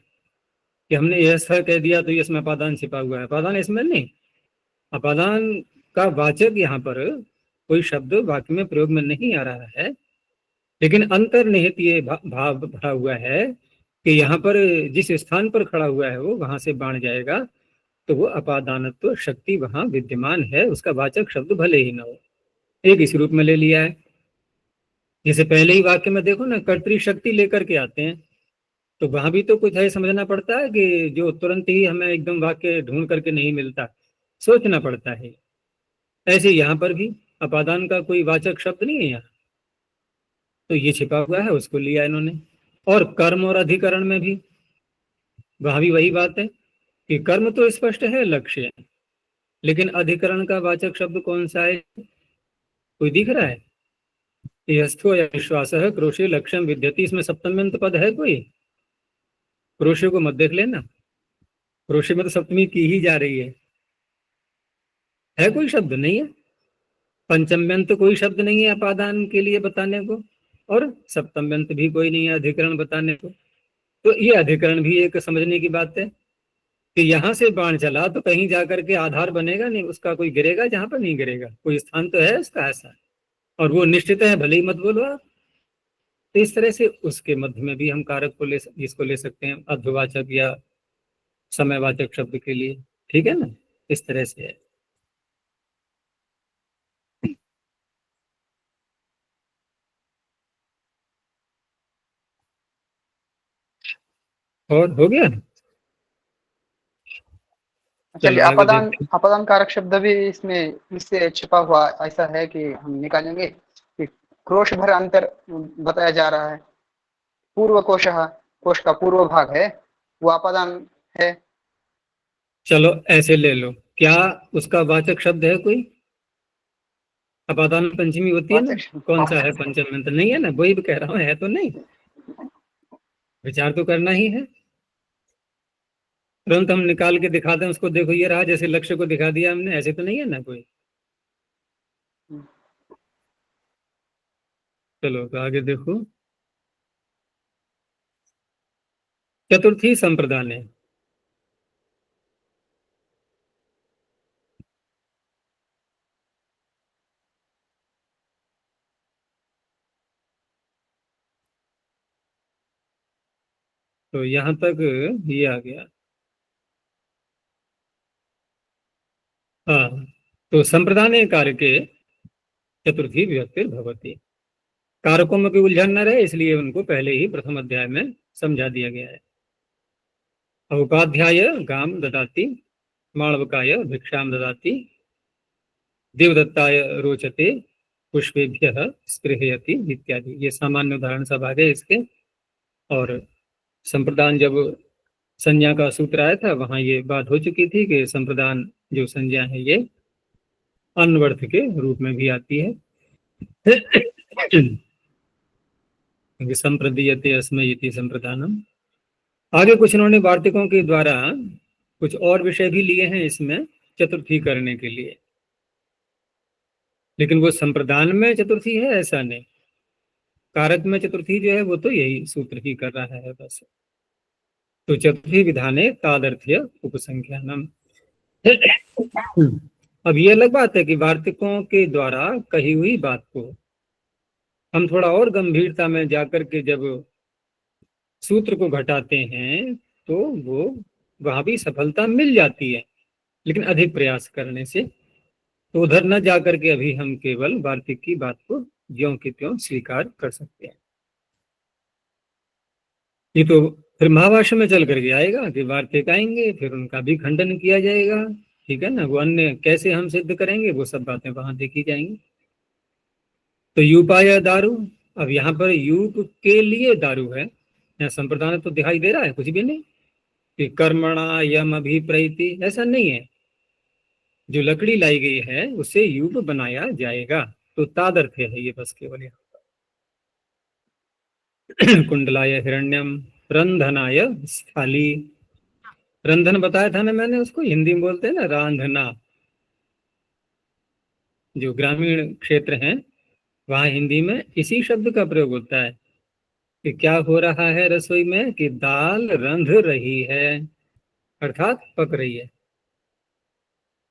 कि हमने यस्थः कह दिया तो इसमें अपादान छिपा हुआ है, अपादान इसमें नहीं। अपादान का वाचक यहाँ पर कोई शब्द वाक्य में प्रयोग में नहीं आ रहा है, लेकिन अंतर्निहित ये भाव भरा हुआ है कि यहाँ पर जिस स्थान पर खड़ा हुआ है वो वहां से बाण जाएगा, तो वो अपादानत्व शक्ति वहां विद्यमान है, उसका वाचक शब्द भले ही न हो, एक इस रूप में ले लिया है। जैसे पहले ही वाक्य में देखो ना, कर्तरी शक्ति लेकर के आते हैं, तो वहां भी तो कुछ है समझना पड़ता है कि जो तुरंत ही हमें एकदम वाक्य ढूंढ करके नहीं मिलता, सोचना पड़ता है। ऐसे यहाँ पर भी अपादान का कोई वाचक शब्द नहीं है यहाँ, तो ये छिपा हुआ है, उसको लिया इन्होंने। और कर्म और अधिकरण में भी वहां भी वही बात है कि कर्म तो स्पष्ट है, लक्ष्य है, लेकिन अधिकरण का वाचक शब्द कौन सा है, कोई दिख रहा है? यस्थो या विश्वास क्रोशे लक्ष्यम विद्यति, इसमें सप्तम्यंत पद है कोई? क्रोशे को मत देख लेना, क्रोशे में तो सप्तमी की ही जा रही है कोई शब्द नहीं है। पंचम्यंत कोई शब्द नहीं है अपादान के लिए बताने को, और सप्तम्यंत भी कोई नहीं है अधिकरण बताने को। तो ये अधिकरण भी एक समझने की बात है कि यहां से बाण चला तो कहीं जाकर के आधार बनेगा नहीं, उसका कोई गिरेगा, जहां पर नहीं गिरेगा, कोई स्थान तो है उसका ऐसा, और वो निश्चित है, भले ही मत बोलो आप। तो इस तरह से उसके मध्य में भी हम कारक को इसको ले सकते हैं अध्वाचक या समयवाचक शब्द के लिए, ठीक है ना, इस तरह से है। और हो गया। चलिए, चलो आगे अपादान देखते हैं। अपादान कारक शब्द भी इसमें इससे छिपा हुआ ऐसा है कि हम निकालेंगे कि क्रोश भर अंतर बताया जा रहा है। पूर्व कोश, कोश का पूर्व भाग है वो अपादान है। चलो ऐसे ले लो, क्या उसका वाचक शब्द है कोई? अपादान पंचमी होती है ना, कौन सा है? पंचम में तो नहीं है ना, वही भी कह रहा हूँ, है तो नहीं, विचार तो करना ही है। तुरंत हम निकाल के दिखाते हैं उसको, देखो ये रहा, जैसे लक्ष्य को दिखा दिया हमने, ऐसे तो नहीं है ना कोई। चलो तो आगे देखो, चतुर्थी संप्रदान है। तो यहां तक ये आ गया। हाँ, तो संप्रदान कार्य के चतुर्थी विभक्ति भवती, कारकों में कोई उलझन न रहे इसलिए उनको पहले ही प्रथम अध्याय में समझा दिया गया है। उपाध्याय गाम ददाति, माणवकाय भिक्षाम ददाति, देवदत्ताय रोचते, पुष्पेभ्यः स्पृहयति इत्यादि, ये सामान्य उदाहरण सब आ गए इसके। और संप्रदान जब संज्ञा का सूत्र आया था वहां ये बात हो चुकी थी कि संप्रदान जो संज्ञा है ये अन्वर्थ के रूप में भी आती है। संप्रदीयते अस्मै इति संप्रदानम। आगे कुछ इन्होंने वार्तिकों के द्वारा कुछ और विषय भी लिए हैं इसमें चतुर्थी करने के लिए, लेकिन वो संप्रदान में चतुर्थी है ऐसा नहीं, कारक में चतुर्थी जो है वो तो यही सूत्र ही कर रहा है बस। तो चतुर्थी विधाने तादर्थ्य उपसंख्यानम। अब ये अलग बात है कि वार्तिकों के द्वारा कही हुई बात को हम थोड़ा और गंभीरता में जाकर के जब सूत्र को घटाते हैं तो वो वहां भी सफलता मिल जाती है, लेकिन अधिक प्रयास करने से। तो उधर न जाकर के अभी हम केवल वार्तिक की बात को ज्यों की त्यों स्वीकार कर सकते हैं। ये तो फिर महाभाष्य में चल करके आएगा कि वार्तिक आएंगे, फिर उनका भी खंडन किया जाएगा, ठीक है ना। वो अन्य कैसे हम सिद्ध करेंगे वो सब बातें वहां देखी जाएंगी। तो यूपाया दारू, अब यहाँ पर यूप के लिए दारू है, यहाँ संप्रदान तो दिखाई दे रहा है कुछ भी नहीं कि कर्मणा यम अभिप्रैति, ऐसा नहीं है। जो लकड़ी लाई गई है उसे यूप बनाया जाएगा, तो तादर्थ्य है ये बस केवल यहाँ। कुंडलाय हिरण्यम, रंधनाय स्थाली, रंधन बताया था ना मैंने, उसको हिंदी में बोलते हैं ना रांधना। जो ग्रामीण क्षेत्र हैं वहां हिंदी में इसी शब्द का प्रयोग होता है कि क्या हो रहा है रसोई में, कि दाल रंध रही है, अर्थात पक रही है।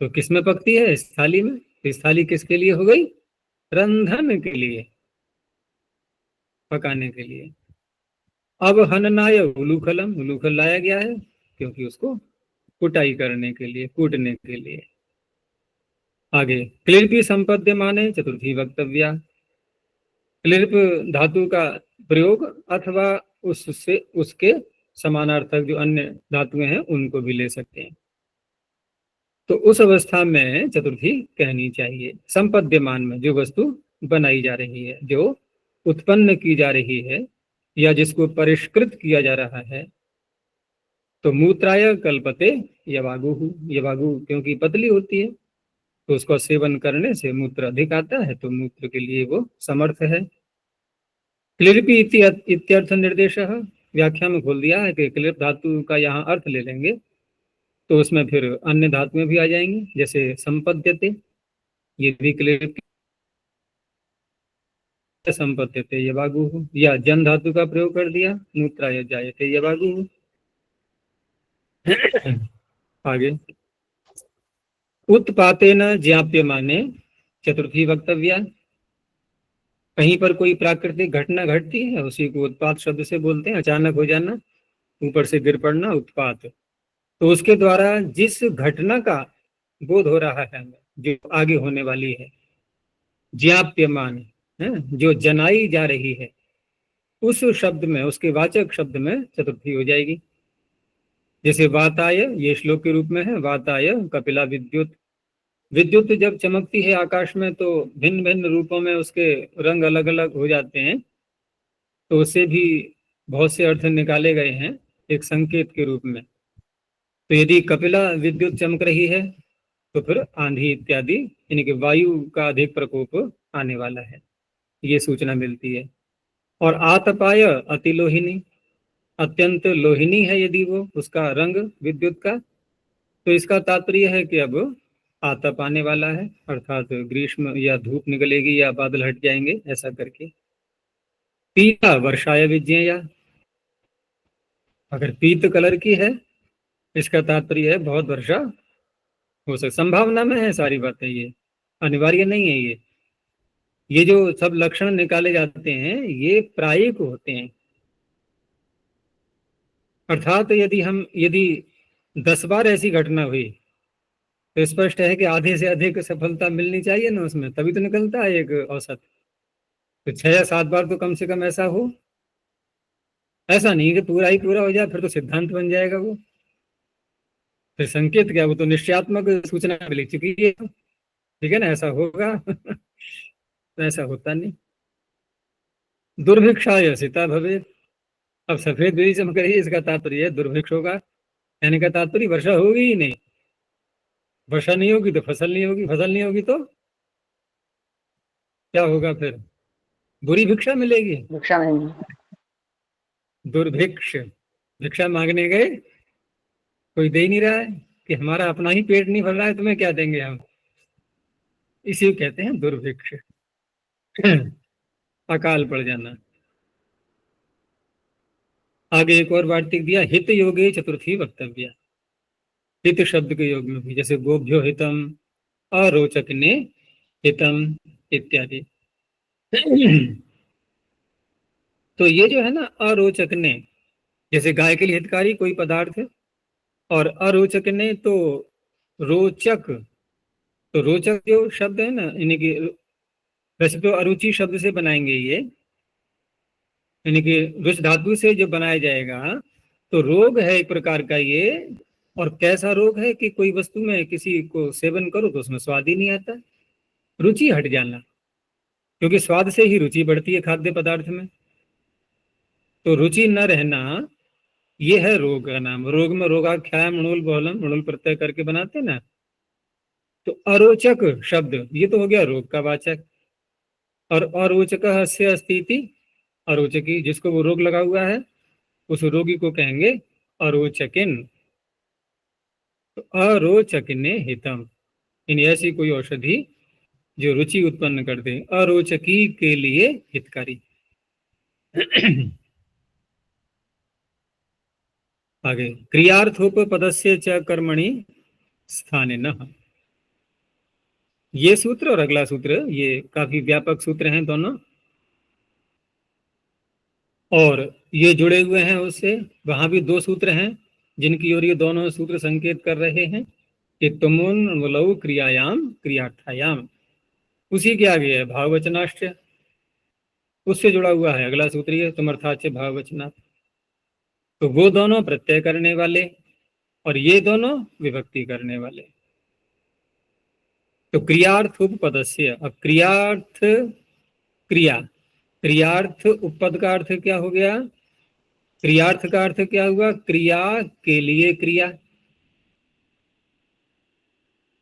तो किस में पकती है? इस थाली में। तो इस थाली किसके लिए हो गई? रंधन के लिए। पकाने के लिए। अब हननाय उलूखलम, उलूखल लाया गया है क्योंकि उसको कुटाई करने के लिए, कूटने के लिए। आगे क्लिर्पी संपद्य माने चतुर्थी वक्तव्या, क्लिर्प धातु का प्रयोग अथवा उससे उसके समानार्थक जो अन्य धातुएं हैं उनको भी ले सकते हैं। तो उस अवस्था में चतुर्थी कहनी चाहिए। संपद्यमान में जो वस्तु बनाई जा रही है, जो उत्पन्न की जा रही है या जिसको परिष्कृत किया जा रहा है। तो मूत्राय कल्पते यवागु, यवागु क्योंकि पतली होती है तो उसका सेवन करने से मूत्र अधिक आता है, तो मूत्र के लिए वो समर्थ है। क्लिर्पी इत्यर्थ निर्देश, व्याख्या में खोल दिया है कि क्लिप धातु का यहाँ अर्थ ले लेंगे तो उसमें फिर अन्य धातुएं भी आ जाएंगी, जैसे संपद्यते, ये भी क्लिप संपद्यते यवागु, या जन धातु का प्रयोग कर दिया मूत्राय जायते यवागु। आगे उत्पातेन ज्ञाप्यमाने चतुर्थी वक्तव्या, कहीं पर कोई प्राकृतिक घटना घटती है उसी को उत्पात शब्द से बोलते हैं। अचानक हो जाना, ऊपर से गिर पड़ना, उत्पात। तो उसके द्वारा जिस घटना का बोध हो रहा है हमें, जो आगे होने वाली है, ज्ञाप्यमान है, जो जनाई जा रही है, उस शब्द में, उसके वाचक शब्द में चतुर्थी हो जाएगी। जैसे वाताय, ये श्लोक के रूप में है, वाताय कपिला विद्युत। विद्युत जब चमकती है आकाश में तो भिन्न भिन्न रूपों में उसके रंग अलग अलग हो जाते हैं, तो उससे भी बहुत से अर्थ निकाले गए हैं एक संकेत के रूप में। तो यदि कपिला विद्युत चमक रही है तो फिर आंधी इत्यादि, यानी कि वायु का अधिक प्रकोप आने वाला है, ये सूचना मिलती है। और आतपाय अति लोहिनी, अत्यंत लोहिनी है यदि वो, उसका रंग विद्युत का, तो इसका तात्पर्य है कि अब आतप आने वाला है, अर्थात ग्रीष्म या धूप निकलेगी या बादल हट जाएंगे, ऐसा करके। पीता वर्षाय विज्ञेया, अगर पीत कलर की है इसका तात्पर्य है बहुत वर्षा हो सकती, संभावना में है सारी बातें, ये अनिवार्य नहीं है। ये जो सब लक्षण निकाले जाते हैं ये प्रायिक होते हैं। अर्थात यदि 10 बार ऐसी घटना हुई तो स्पष्ट है कि आधे से अधिक सफलता मिलनी चाहिए ना उसमें, तभी तो निकलता है एक औसत। तो 6 या 7 बार तो कम से कम ऐसा हो, ऐसा नहीं कि पूरा ही पूरा हो जाए, फिर तो सिद्धांत बन जाएगा वो। फिर संकेत क्या, वो तो निश्चयात्मक सूचना मिल चुकी है, ठीक है ना, ऐसा होगा। तो ऐसा होता नहीं। दुर्भिक्षाय सिता भवे, अब सफेद बिजली चमक रही है इसका तात्पर्य दुर्भिक्ष होगा, कहने का तात्पर्य वर्षा होगी ही नहीं। वर्षा नहीं होगी तो फसल नहीं होगी, फसल नहीं होगी तो क्या होगा, फिर बुरी भिक्षा मिलेगी। भिक्षा नहीं, दुर्भिक्ष, भिक्षा मांगने गए कोई दे नहीं रहा है कि हमारा अपना ही पेट नहीं भर रहा है, तुम्हें क्या देंगे हम, इसी को कहते हैं दुर्भिक्ष। अकाल पड़ जाना। आगे एक और वार्तिक दिया, हित योगे चतुर्थी वक्तव्य, हित शब्द के योग में भी, जैसे गोभ्यो हितम, अरोचक ने हितम इत्यादि। तो ये जो है ना अरोचक ने, जैसे गाय के लिए हितकारी कोई पदार्थ है, और अरोचक ने तो रोचक, तो रोचक जो शब्द है ना, यानी कि वैसे तो अरुचि शब्द से बनाएंगे ये, यानी कि रुच धातु से जो बनाया जाएगा, तो रोग है एक प्रकार का ये। और कैसा रोग है कि कोई वस्तु में किसी को सेवन करो तो उसमें स्वाद ही नहीं आता, रुचि हट जाना, क्योंकि स्वाद से ही रुचि बढ़ती है खाद्य पदार्थ में। तो रुचि न रहना ये है रोग का नाम। रोग में रोगाख्याय मणुल बहुलम, मणुल प्रत्यय करके बनाते ना। तो अरोचक शब्द ये तो हो गया रोग का वाचक, और अरोचक हस्य अस्थिति, अरोचकी जिसको वो रोग लगा हुआ है उस रोगी को कहेंगे अरोचकिन। तो अरोचकिने हितम, इन ऐसी कोई औषधि जो रुचि उत्पन्न कर दे, अरोचकी के लिए हितकारी। आगे क्रियार्थोपपदस्य च कर्मणि स्थानिनः, ये सूत्र और अगला सूत्र ये काफी व्यापक सूत्र हैं दोनों। और ये जुड़े हुए हैं उससे, वहां भी दो सूत्र हैं जिनकी ओर ये दोनों सूत्र संकेत कर रहे हैं कि तुमुन अनुलौ क्रियायाम क्रियार्थायाम। उसी के आगे है भाववचनाश्च, उससे जुड़ा हुआ है अगला सूत्र ये तुमर्थाच भाववचना। तो वो दोनों प्रत्यय करने वाले और ये दोनों विभक्ति करने वाले। तो क्रियार्थ उपपदस्य, अब क्रियार्थ क्रिया, क्रियार्थ उपपद का अर्थ क्या हो गया? क्रियार्थ का अर्थ क्या हुआ? क्रिया के लिए क्रिया,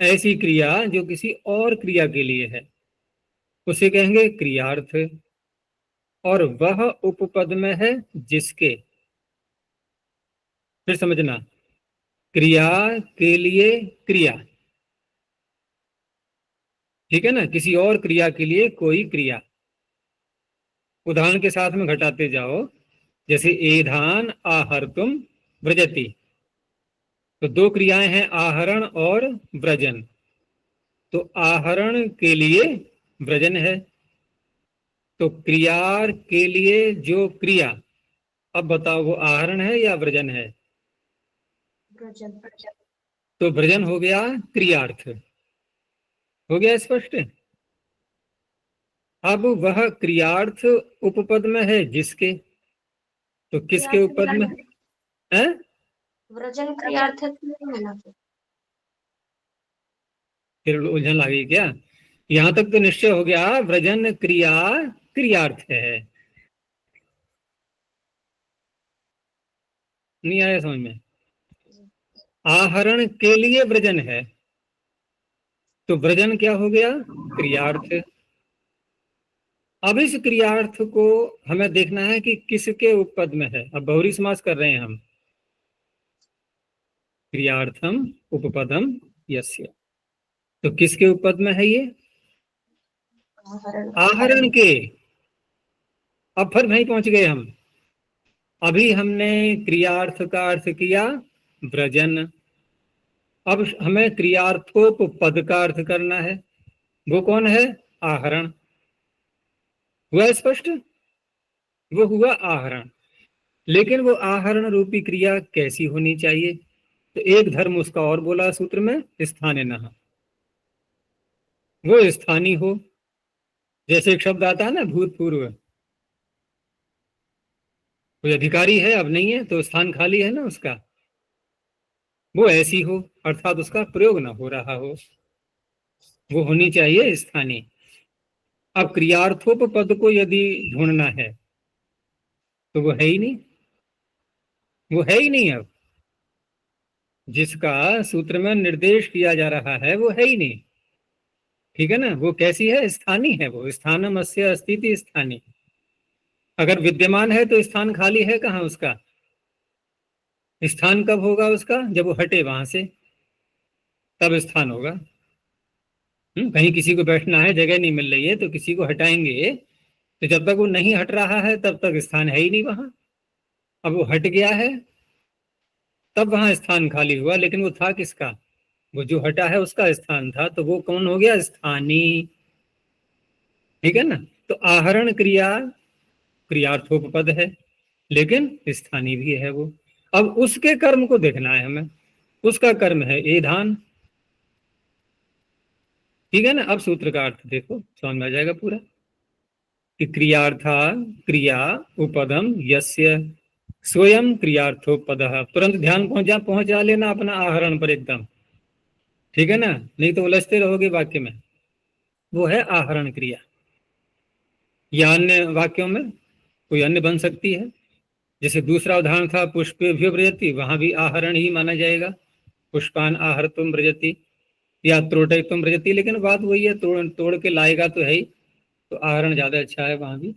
ऐसी क्रिया जो किसी और क्रिया के लिए है उसे कहेंगे क्रियार्थ। और वह उपपद में है जिसके, फिर समझना, क्रिया के लिए क्रिया, ठीक है ना, किसी और क्रिया के लिए कोई क्रिया। उदाहरण के साथ में घटाते जाओ, जैसे एधान आहर्तुम व्रजति, तो दो क्रियाएं हैं आहरण और व्रजन। तो आहरण के लिए व्रजन है, तो क्रियार के लिए जो क्रिया, अब बताओ वो आहरण है या व्रजन है? व्रजन। तो व्रजन हो गया क्रियार्थ, हो गया स्पष्ट। अब वह क्रियार्थ उपपद में है जिसके, तो किसके उपपद में है? व्रजन क्रियार्थ नहीं है ना? फिर उलझन लगी क्या? यहां तक तो निश्चय हो गया व्रजन क्रिया क्रियार्थ है। नहीं आया समझ में? आहरण के लिए व्रजन है, तो व्रजन क्या हो गया? क्रियार्थ। अब इस क्रियार्थ को हमें देखना है कि किसके उपपद में है। अब बहुरी समास कर रहे हैं हम, क्रियार्थम उपपदम यस्य, तो किसके उपपद में है ये? आहरण के। अब फिर वहीं पहुंच गए हम। अभी हमने क्रियार्थ का अर्थ किया व्रजन, अब हमें क्रियार्थोपपद का अर्थ करना है, वो कौन है? आहरण। हुआ स्पष्ट? वो हुआ आहरण। लेकिन वो आहरण रूपी क्रिया कैसी होनी चाहिए? तो एक धर्म उसका और बोला सूत्र में, स्थाने नः, वो स्थानीय हो। जैसे एक शब्द आता है ना भूतपूर्व, कोई अधिकारी है अब नहीं है तो स्थान खाली है ना उसका, वो ऐसी हो, अर्थात उसका प्रयोग ना हो रहा हो, वो होनी चाहिए स्थानीय। अब क्रियार्थोपपद को यदि ढूंढना है तो वो है ही नहीं, वो है ही नहीं। अब जिसका सूत्र में निर्देश किया जा रहा है वो है ही नहीं, ठीक है ना। वो कैसी है? स्थानीय है, वो स्थानम अस्य अस्तिति स्थानीय। अगर विद्यमान है तो स्थान खाली है कहाँ उसका? स्थान कब होगा उसका? जब वो हटे वहां से, तब स्थान होगा। कहीं किसी को बैठना है, जगह नहीं मिल रही है तो किसी को हटाएंगे, तो जब तक वो नहीं हट रहा है तब तक स्थान है ही नहीं वहां। अब वो हट गया है तब वहां स्थान खाली हुआ, लेकिन वो था किसका? वो जो हटा है उसका स्थान था, तो वो कौन हो गया? स्थानीय, ठीक है ना। तो आहरण क्रिया क्रियार्थोपपद है, लेकिन स्थानीय भी है वो। अब उसके कर्म को देखना है हमें, उसका कर्म है एधान, ठीक है ना। अब सूत्र का अर्थ देखो, समझ में आ जाएगा पूरा कि क्रियार्था क्रिया उपदम यस्य स्वयं क्रियार्थोपद। तुरंत ध्यान पहुंचा लेना अपना आहरण पर एकदम, ठीक है ना, नहीं तो उलझते रहोगे वाक्य में। वो है आहरण क्रिया, या अन्य वाक्यों में कोई अन्य बन सकती है। जैसे दूसरा उदाहरण था पुष्पेभ्यो व्रजति, वहां भी आहरण ही माना जाएगा, पुष्पान आहर्तुम व्रजति या त्रोटयितुम व्रजति, लेकिन बात वही है, तोड़ के लाएगा तो है ही, तो आहरण ज्यादा अच्छा है वहां भी।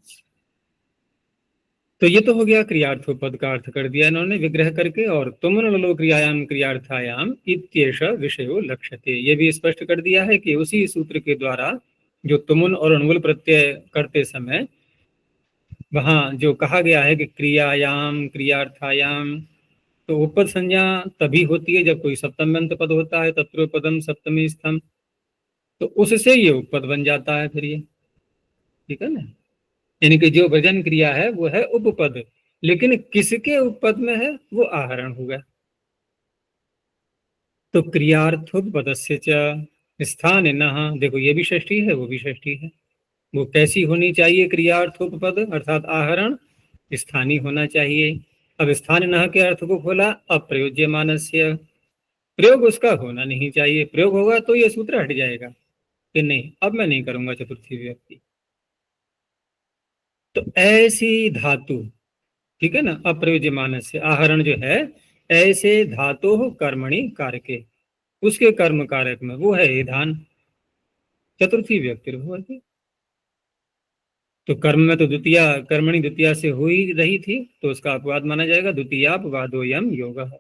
तो ये तो हो गया क्रियार्थोपद का अर्थ कर दिया इन्होंने विग्रह करके। और तुमन ललो क्रियायाम क्रियार्थायाम इत्येष विषयो लक्ष्यते, ये भी स्पष्ट कर दिया है कि उसी सूत्र के द्वारा जो तुमुन और अनुल प्रत्यय करते समय वहां जो कहा गया है कि क्रियायाम क्रियार्थायाम, तो उपपद संज्ञा तभी होती है जब कोई सप्तम्यंत पद होता है, तत्रोपदम सप्तमी स्थम, तो उससे ये उपपद बन जाता है फिर ये, ठीक है ना। यानी कि जो वजन क्रिया है वो है उपपद, लेकिन किसके उपपद में है, वो आहरण होगा। तो क्रियार्थोपपदस्य च स्थान न, देखो ये भी षष्ठी है वो भी षष्ठी है। वो कैसी होनी चाहिए क्रियार्थोपपद, अर्थात आहरण स्थानीय होना चाहिए। अब स्थान न के अर्थ को खोला, अप्रयोज्यमानस्य, प्रयोग उसका होना नहीं चाहिए। प्रयोग होगा तो ये सूत्र हट जाएगा कि नहीं अब मैं नहीं करूंगा चतुर्थी विभक्ति। तो ऐसी धातु, ठीक है ना, अप्रयोज्यमानस्य आहरण जो है, ऐसे धातु कर्मणि कारके, उसके कर्म कारक में वो है ईधान, चतुर्थी विभक्ति भवति। तो कर्म में तो द्वितीय कर्मणि द्वितीय से हो ही रही थी, तो उसका अपवाद माना जाएगा, द्वितीयापवादोयम योगः।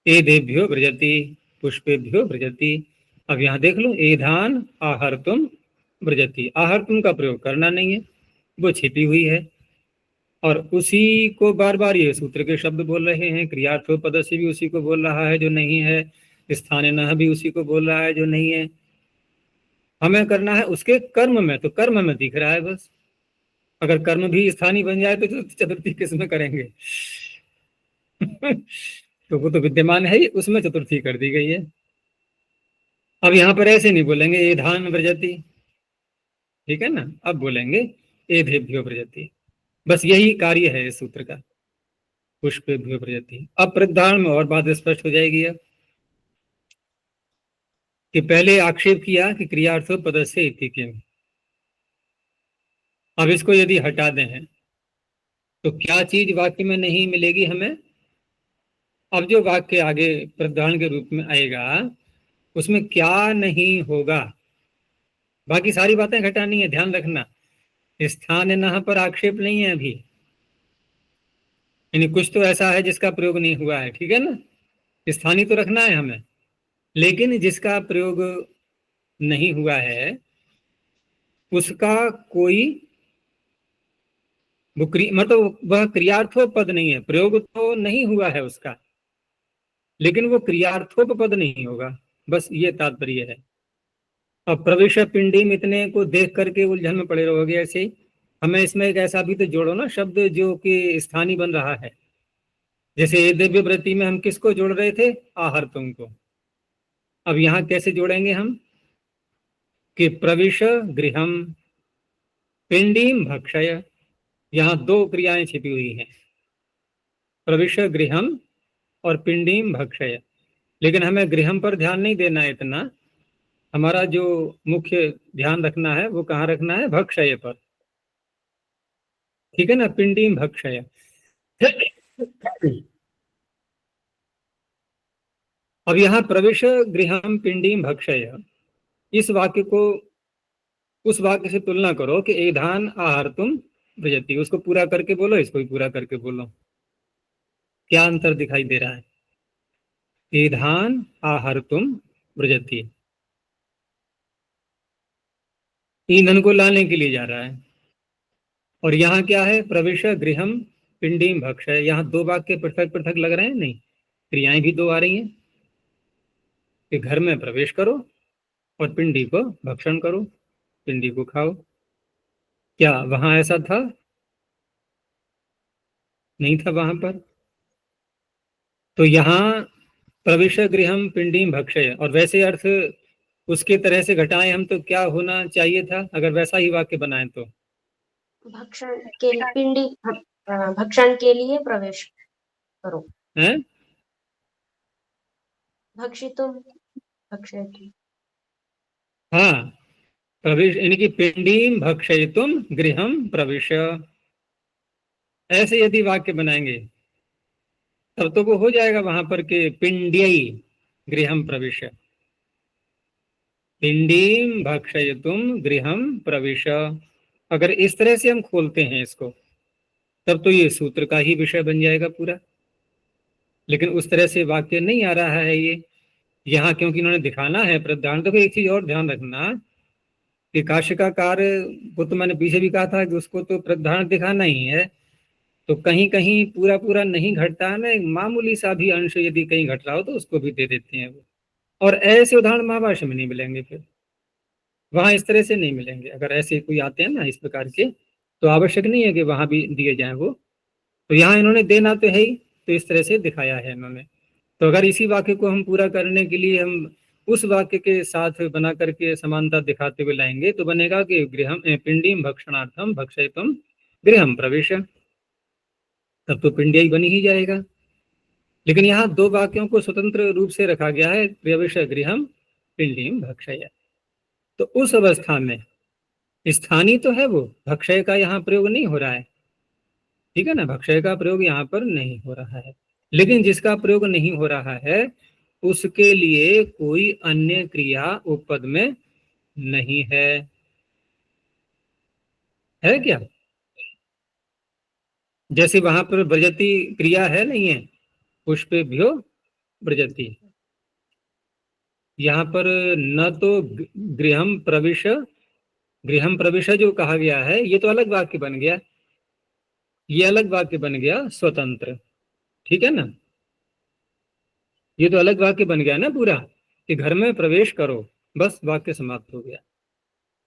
एदेभ्यो व्रजति पुष्पेभ्यो व्रजति। अब यहाँ देख लो, एधान आहर्तुम व्रजति, आहर्तुम का प्रयोग करना नहीं है, वो छिपी हुई है, और उसी को बार बार ये सूत्र के शब्द बोल रहे हैं। क्रियार्थोपद से भी उसी को बोल रहा है जो नहीं है, स्थाने न भी उसी को बोल रहा है जो नहीं है। हमें करना है उसके कर्म में, तो कर्म में दिख रहा है बस। अगर कर्म भी स्थानीय बन जाए तो चतुर्थी किस में करेंगे? तो वो तो विद्यमान है ही, उसमें चतुर्थी कर दी गई है। अब यहाँ पर ऐसे नहीं बोलेंगे ए धान व्रजति, ठीक है ना, अब बोलेंगे ए धेभ्यो व्रजति। बस यही कार्य है इस सूत्र का, पुष्पेभ्यो व्रजति। अब प्रधान में और बात स्पष्ट हो जाएगी। अब कि पहले आक्षेप किया कि क्रियार्थो पदस्य इति किम, अब इसको यदि हटा दें तो क्या चीज वाक्य में नहीं मिलेगी हमें? अब जो वाक्य आगे प्रधान के रूप में आएगा उसमें क्या नहीं होगा? बाकी सारी बातें घटानी है, ध्यान रखना। स्थान न पर आक्षेप नहीं है अभी, यानी कुछ तो ऐसा है जिसका प्रयोग नहीं हुआ है, ठीक है ना, स्थानीय तो रखना है हमें, लेकिन जिसका प्रयोग नहीं हुआ है उसका कोई मतलब वह क्रियार्थोपद नहीं है, प्रयोग तो नहीं हुआ है उसका, लेकिन वो क्रियार्थोपद नहीं होगा, बस ये तात्पर्य है। अब प्रविश पिंडीम इतने को देख करके उलझन में पड़े रहोगे ऐसे ही। हमें इसमें एक ऐसा भी तो जोड़ो ना शब्द जो कि स्थानीय बन रहा है। जैसे दिव्य व्रति में हम किसको जोड़ रहे थे? आहर्तुम को। अब यहाँ कैसे जोड़ेंगे हम कि प्रविश गृहम पिंडीम भक्षय, यहाँ दो क्रियाएं छिपी हुई हैं, प्रविश गृहम और पिंडीम भक्षय। लेकिन हमें गृहम पर ध्यान नहीं देना है इतना, हमारा जो मुख्य ध्यान रखना है वो कहाँ रखना है? भक्षय पर, ठीक है ना, पिंडीम भक्षय। अब यहाँ प्रविश गृहम पिंडीम भक्षय, इस वाक्य को उस वाक्य से तुलना करो कि एधान आहर्तुम व्रजति, उसको पूरा करके बोलो, इसको भी पूरा करके बोलो, क्या अंतर दिखाई दे रहा है? एधान आहर्तुम व्रजति, ईंधन को लाने के लिए जा रहा है, और यहाँ क्या है? प्रविश गृहम पिंडीम भक्षय। यहाँ दो वाक्य पृथक पृथक लग रहे हैं? नहीं, क्रियाएं भी दो आ रही हैं कि घर में प्रवेश करो और पिंडी को भक्षण करो, पिंडी को खाओ। क्या वहां ऐसा था? नहीं था वहां पर। तो यहाँ प्रविश गृहम पिंडीम भक्षय, और वैसे अर्थ उसके तरह से घटाएं हम तो क्या होना चाहिए था अगर वैसा ही वाक्य बनाए तो? भक्षण के पिंडी भक्षण के लिए प्रवेश करो है? भक्षितुम भक्षयति। हाँ, प्रवेश यानी कि पिंडीम भक्षयितुम गृहम प्रविश, ऐसे यदि वाक्य बनाएंगे तब तो वो हो जाएगा वहां पर के पिंड्यई गृहम प्रविश, पिंडीम भक्षयितुम गृहम प्रविश। अगर इस तरह से हम खोलते हैं इसको तब तो ये सूत्र का ही विषय बन जाएगा पूरा, लेकिन उस तरह से वाक्य नहीं आ रहा है ये यहाँ, क्योंकि इन्होंने दिखाना है प्रधान। तो एक चीज और ध्यान रखना कि काशिकाकार को तो मैंने पीछे भी कहा था कि उसको तो प्रधान दिखाना ही है, तो कहीं कहीं पूरा पूरा नहीं घटता है ना, मामूली सा भी अंश यदि कहीं घट रहा हो तो उसको भी दे देते हैं वो। और ऐसे उदाहरण महाभाष्य में नहीं मिलेंगे, फिर वहां इस तरह से नहीं मिलेंगे। अगर ऐसे कोई आते हैं ना इस प्रकार के तो आवश्यक नहीं है कि वहां भी दिए जाए वो। तो यहाँ इन्होंने देना तो है ही, तो इस तरह से दिखाया है इन्होंने। तो अगर इसी वाक्य को हम पूरा करने के लिए हम उस वाक्य के साथ बना करके समानता दिखाते हुए लाएंगे तो बनेगा कि गृहम पिंडीम भक्षणार्थम भक्षयतम गृहम प्रवेश, तब तो पिंडिया ही बनी ही जाएगा। लेकिन यहाँ दो वाक्यों को स्वतंत्र रूप से रखा गया है, प्रवेश गृहम पिंडीम भक्षय। तो उस अवस्था में स्थानीय तो है वो, भक्षय का यहाँ प्रयोग नहीं हो रहा है, ठीक है ना, भक्षय का प्रयोग यहाँ पर नहीं हो रहा है। लेकिन जिसका प्रयोग नहीं हो रहा है उसके लिए कोई अन्य क्रिया उपपद में नहीं है क्या? जैसे वहां पर ब्रजति क्रिया है नहीं है, पुष्पेभ्यो ब्रजति, यहाँ पर न तो गृहम प्रविश जो कहा गया है ये तो अलग वाक्य बन गया, ये अलग वाक्य बन गया स्वतंत्र, ठीक है ना, ये तो अलग वाक्य बन गया ना पूरा, कि घर में प्रवेश करो, बस वाक्य समाप्त हो गया।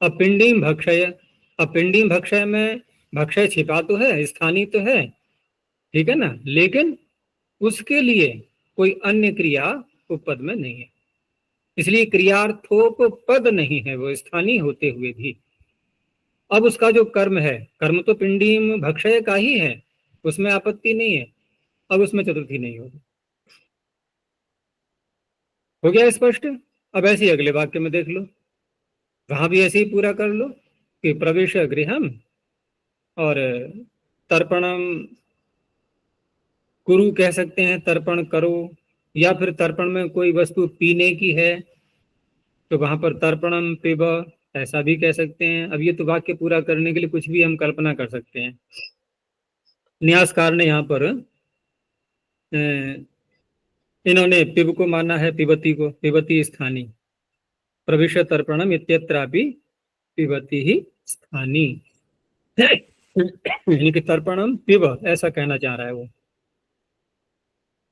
अब पिंडीम भक्षय, अब पिंडीम भक्षय में भक्षय छिपा तो है, स्थानीय तो है, ठीक है ना, लेकिन उसके लिए कोई अन्य क्रिया उपपद में नहीं है, इसलिए क्रियार्थोपपद नहीं है वो स्थानीय होते हुए भी। अब उसका जो कर्म है, कर्म तो पिंडीम भक्षय का ही है, उसमें आपत्ति नहीं है, अब उसमें चतुर्थी नहीं होगी। हो गया स्पष्ट? अब ऐसे ही अगले वाक्य में देख लो, वहां भी ऐसे ही पूरा कर लो कि प्रवेश गृहम और तर्पणम कुरु कह सकते हैं, तर्पण करो, या फिर तर्पण में कोई वस्तु पीने की है तो वहां पर तर्पणम पिब ऐसा भी कह सकते हैं। अब ये तो वाक्य पूरा करने के लिए कुछ भी हम कल्पना कर सकते हैं। न्यासकार ने यहाँ पर इन्होंने पिब को माना है, पिबती को, पिबती स्थानी, प्रविश तर्पणम इत्यत्रापि पिबती ही स्थानी, यानी कि तर्पणम पिब ऐसा कहना चाह रहा है वो।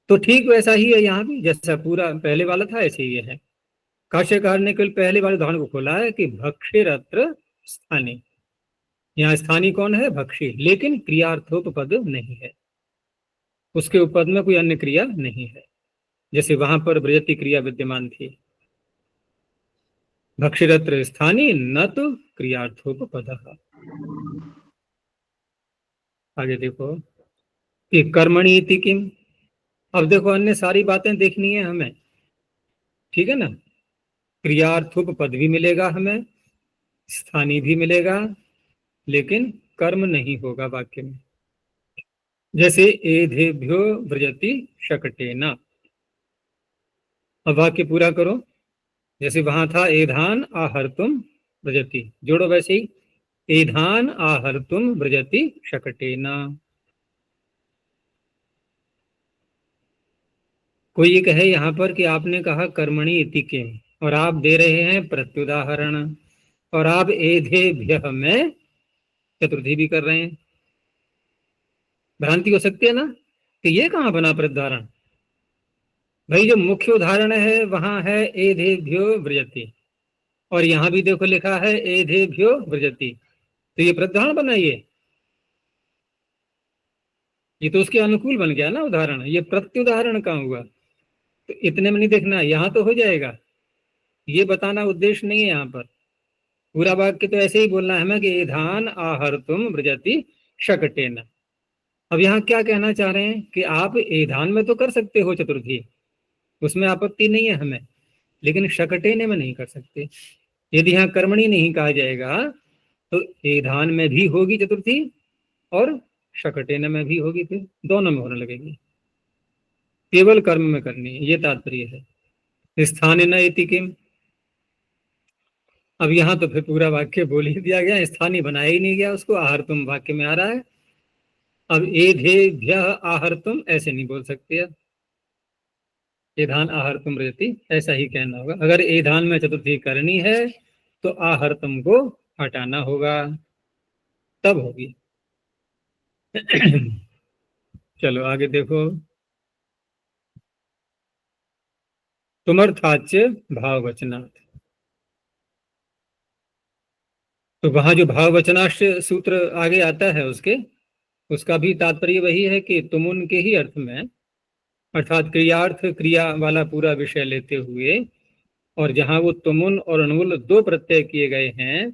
तो ठीक वैसा ही है यहाँ भी, जैसा पूरा पहले वाला था ऐसे ही है। काश्यकार ने केवल पहले वाले उदाहरण को खोला है कि भक्षिरत्र स्थानी, यहाँ स्थानीय कौन है? भक्षी, लेकिन क्रियार्थोपपद नहीं है, उसके उपपद में कोई अन्य क्रिया नहीं है, जैसे वहां पर ब्रजति क्रिया विद्यमान थी। भक्षिरत्र स्थानीय न तो क्रियार्थोपपद। आगे देखो कि कर्मणि इति किम। अब देखो अन्य सारी बातें देखनी है हमें, ठीक है ना, क्रियार्थोपपद भी मिलेगा हमें, स्थानीय भी मिलेगा, लेकिन कर्म नहीं होगा वाक्य में। जैसे एधेभ्यो व्रजति शकटेन, अब वाक्य पूरा करो, जैसे वहां था एधान आहर्तुम व्रजति, जोड़ो वैसे ही, एधान आहर्तुम व्रजति शकटेन। कोई ये कहे यहाँ पर कि आपने कहा कर्मणि इति के, और आप दे रहे हैं प्रत्युदाहरण, और आप एधेभ्य में चतुर्थी भी कर रहे हैं, भ्रांति हो सकती है ना कि ये कहाँ बना प्रत्युदाहरण। भाई जो मुख्य उदाहरण है वहां है एधेभ्यो व्रजति, और यहां भी देखो लिखा है एधेभ्यो व्रजति, तो ये प्रत्युदाहरण बना, ये तो उसके अनुकूल बन गया ना उदाहरण, ये प्रत्युदाहरण कहाँ हुआ। तो इतने में नहीं देखना, यहाँ तो हो जाएगा, ये बताना उद्देश्य नहीं है यहाँ पर। पूरा वाक्य तो ऐसे ही बोलना है हमें कि एधान आहर्तुम व्रजति शकटेन। अब यहाँ क्या कहना चाह रहे हैं कि आप एधान में तो कर सकते हो चतुर्थी, उसमें आपत्ति नहीं है हमें, लेकिन शकटेन में नहीं कर सकते। यदि यहाँ कर्मणि नहीं कहा जाएगा तो एधान में भी होगी चतुर्थी और शकटेन में भी होगी, फिर दोनों में होने लगेगी, केवल कर्म में करनी है, ये तात्पर्य है। स्थान न इति किम, अब यहाँ तो फिर पूरा वाक्य बोल ही दिया गया, स्थानीय बनाया ही नहीं गया उसको, आहर तुम वाक्य में आ रहा है। अब एधेभ्य आहर तुम ऐसे नहीं बोल सकते, अब एधान आहर तुम रहती ऐसा ही कहना होगा। अगर एधान में चतुर्थी करनी है तो आहर तुम को हटाना होगा, तब होगी। चलो आगे देखो, तुमर्थाच भाववचनात्, तो वहां जो भाववचनाश्रय सूत्र आगे आता है उसका भी तात्पर्य वही है कि तुम उनके ही अर्थ में, अर्थात क्रियार्थ क्रिया वाला पूरा विषय लेते हुए, और जहां वो तुमुन और अणुल दो प्रत्यय किए गए हैं,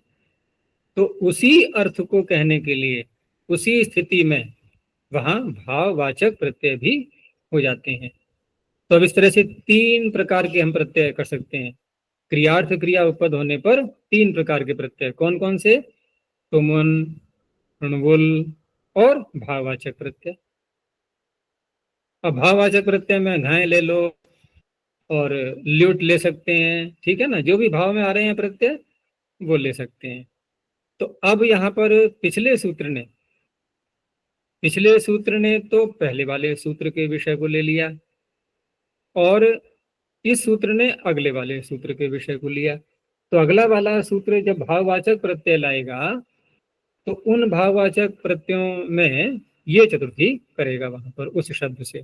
तो उसी अर्थ को कहने के लिए उसी स्थिति में वहां भाववाचक प्रत्यय भी हो जाते हैं। तो अब इस तरह से 3 प्रकार के हम प्रत्यय कर सकते हैं। क्रियार्थ क्रिया उपपद होने पर 3 प्रकार के प्रत्यय कौन कौन से? तुमुन, णुवुल और भाववाचक प्रत्यय। अब भाववाचक प्रत्यय में घाय ले लो और ल्यूट ले सकते हैं, ठीक है ना, जो भी भाव में आ रहे हैं प्रत्यय वो ले सकते हैं। तो अब यहाँ पर पिछले सूत्र ने तो पहले वाले सूत्र के विषय को ले लिया, और इस सूत्र ने अगले वाले सूत्र के विषय को लिया। तो अगला वाला सूत्र जब भाववाचक प्रत्यय लाएगा तो उन भाववाचक प्रत्ययों में ये चतुर्थी करेगा वहां पर उस शब्द से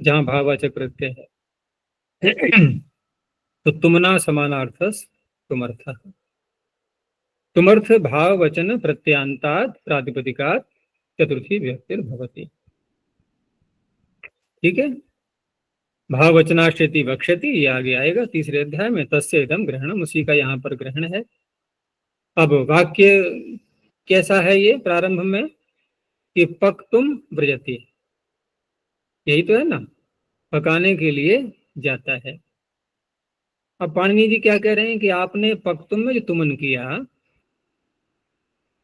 जहां भाववाचक प्रत्यय है। तो तुमना समानार्थस तुमर्थ, तुमर्थ भाववचन प्रत्यांतात् प्रातिपदिकात् चतुर्थी व्यक्तिर्भवति। ठीक है, भाववचनाश्रति वक्ष्यति, ये आगे आएगा तीसरे अध्याय में। तस्य इदम ग्रहणम, उसी का यहाँ पर ग्रहण है। अब वाक्य कैसा है ये प्रारंभ में कि पक्तुम व्रजति, यही तो है ना, पकाने के लिए जाता है। अब पाणिनि जी क्या कह रहे हैं कि आपने पक्तुम में जो तुमन किया,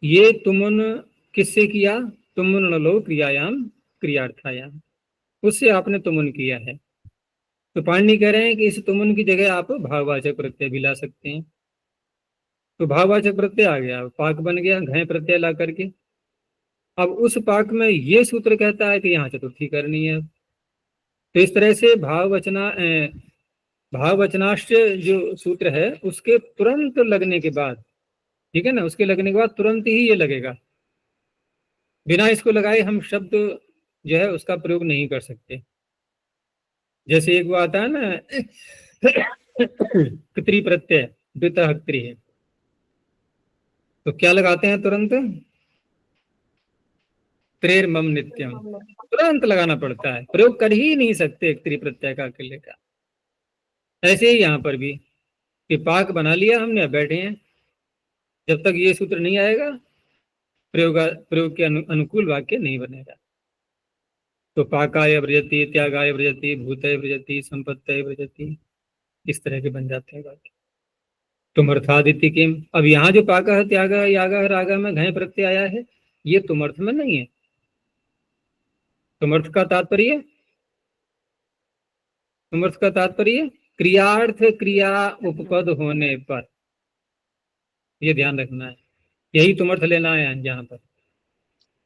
ये तुमन किससे किया? तुमन लो क्रियायाम क्रियार्थायाम, उससे आपने तुमन किया है। तो पाणिनि कह रहे हैं कि इस तुमन की जगह आप भाववाचक प्रत्यय भी ला सकते हैं। तो भाववाचक प्रत्यय आ गया, पाक बन गया घय प्रत्यय ला करके। अब उस पाक में ये सूत्र कहता है कि यहाँ चतुर्थी करनी है। तो इस तरह से भाववचनाश्रय जो सूत्र है उसके तुरंत लगने के बाद, ठीक है ना, उसके लगने के बाद तुरंत ही ये लगेगा। बिना इसको लगाए हम शब्द जो है उसका प्रयोग नहीं कर सकते। जैसे एक वो आता है ना, पितृ प्रत्यय द्वितहक्त्री है, तो क्या लगाते हैं तुरंत? त्रेर्मम नित्यम, तुरंत लगाना पड़ता है, प्रयोग कर ही नहीं सकते एक त्रि प्रत्यय का अकेले का। ऐसे ही यहाँ पर भी कि पाक बना लिया हमने, अब बैठे हैं, जब तक ये सूत्र नहीं आएगा प्रयोग के अनुकूल वाक्य नहीं बनेगा। तो पाकाय व्रजति, त्यागाय व्रजति, भूतय व्रजति, संपत्तय व्रजति, इस तरह के बन जाते हैं वाक्य। तुमर्थादित्य किम, अब यहाँ जो पाक है, त्याग, याग, राग में घय प्रत्यय आया है, ये तुमर्थ में नहीं है। तुमर्थ का तात्पर्य क्रियार्थ क्रिया उपपद होने पर, ये ध्यान रखना है, यही तुमर्थ लेना है यहाँ पर।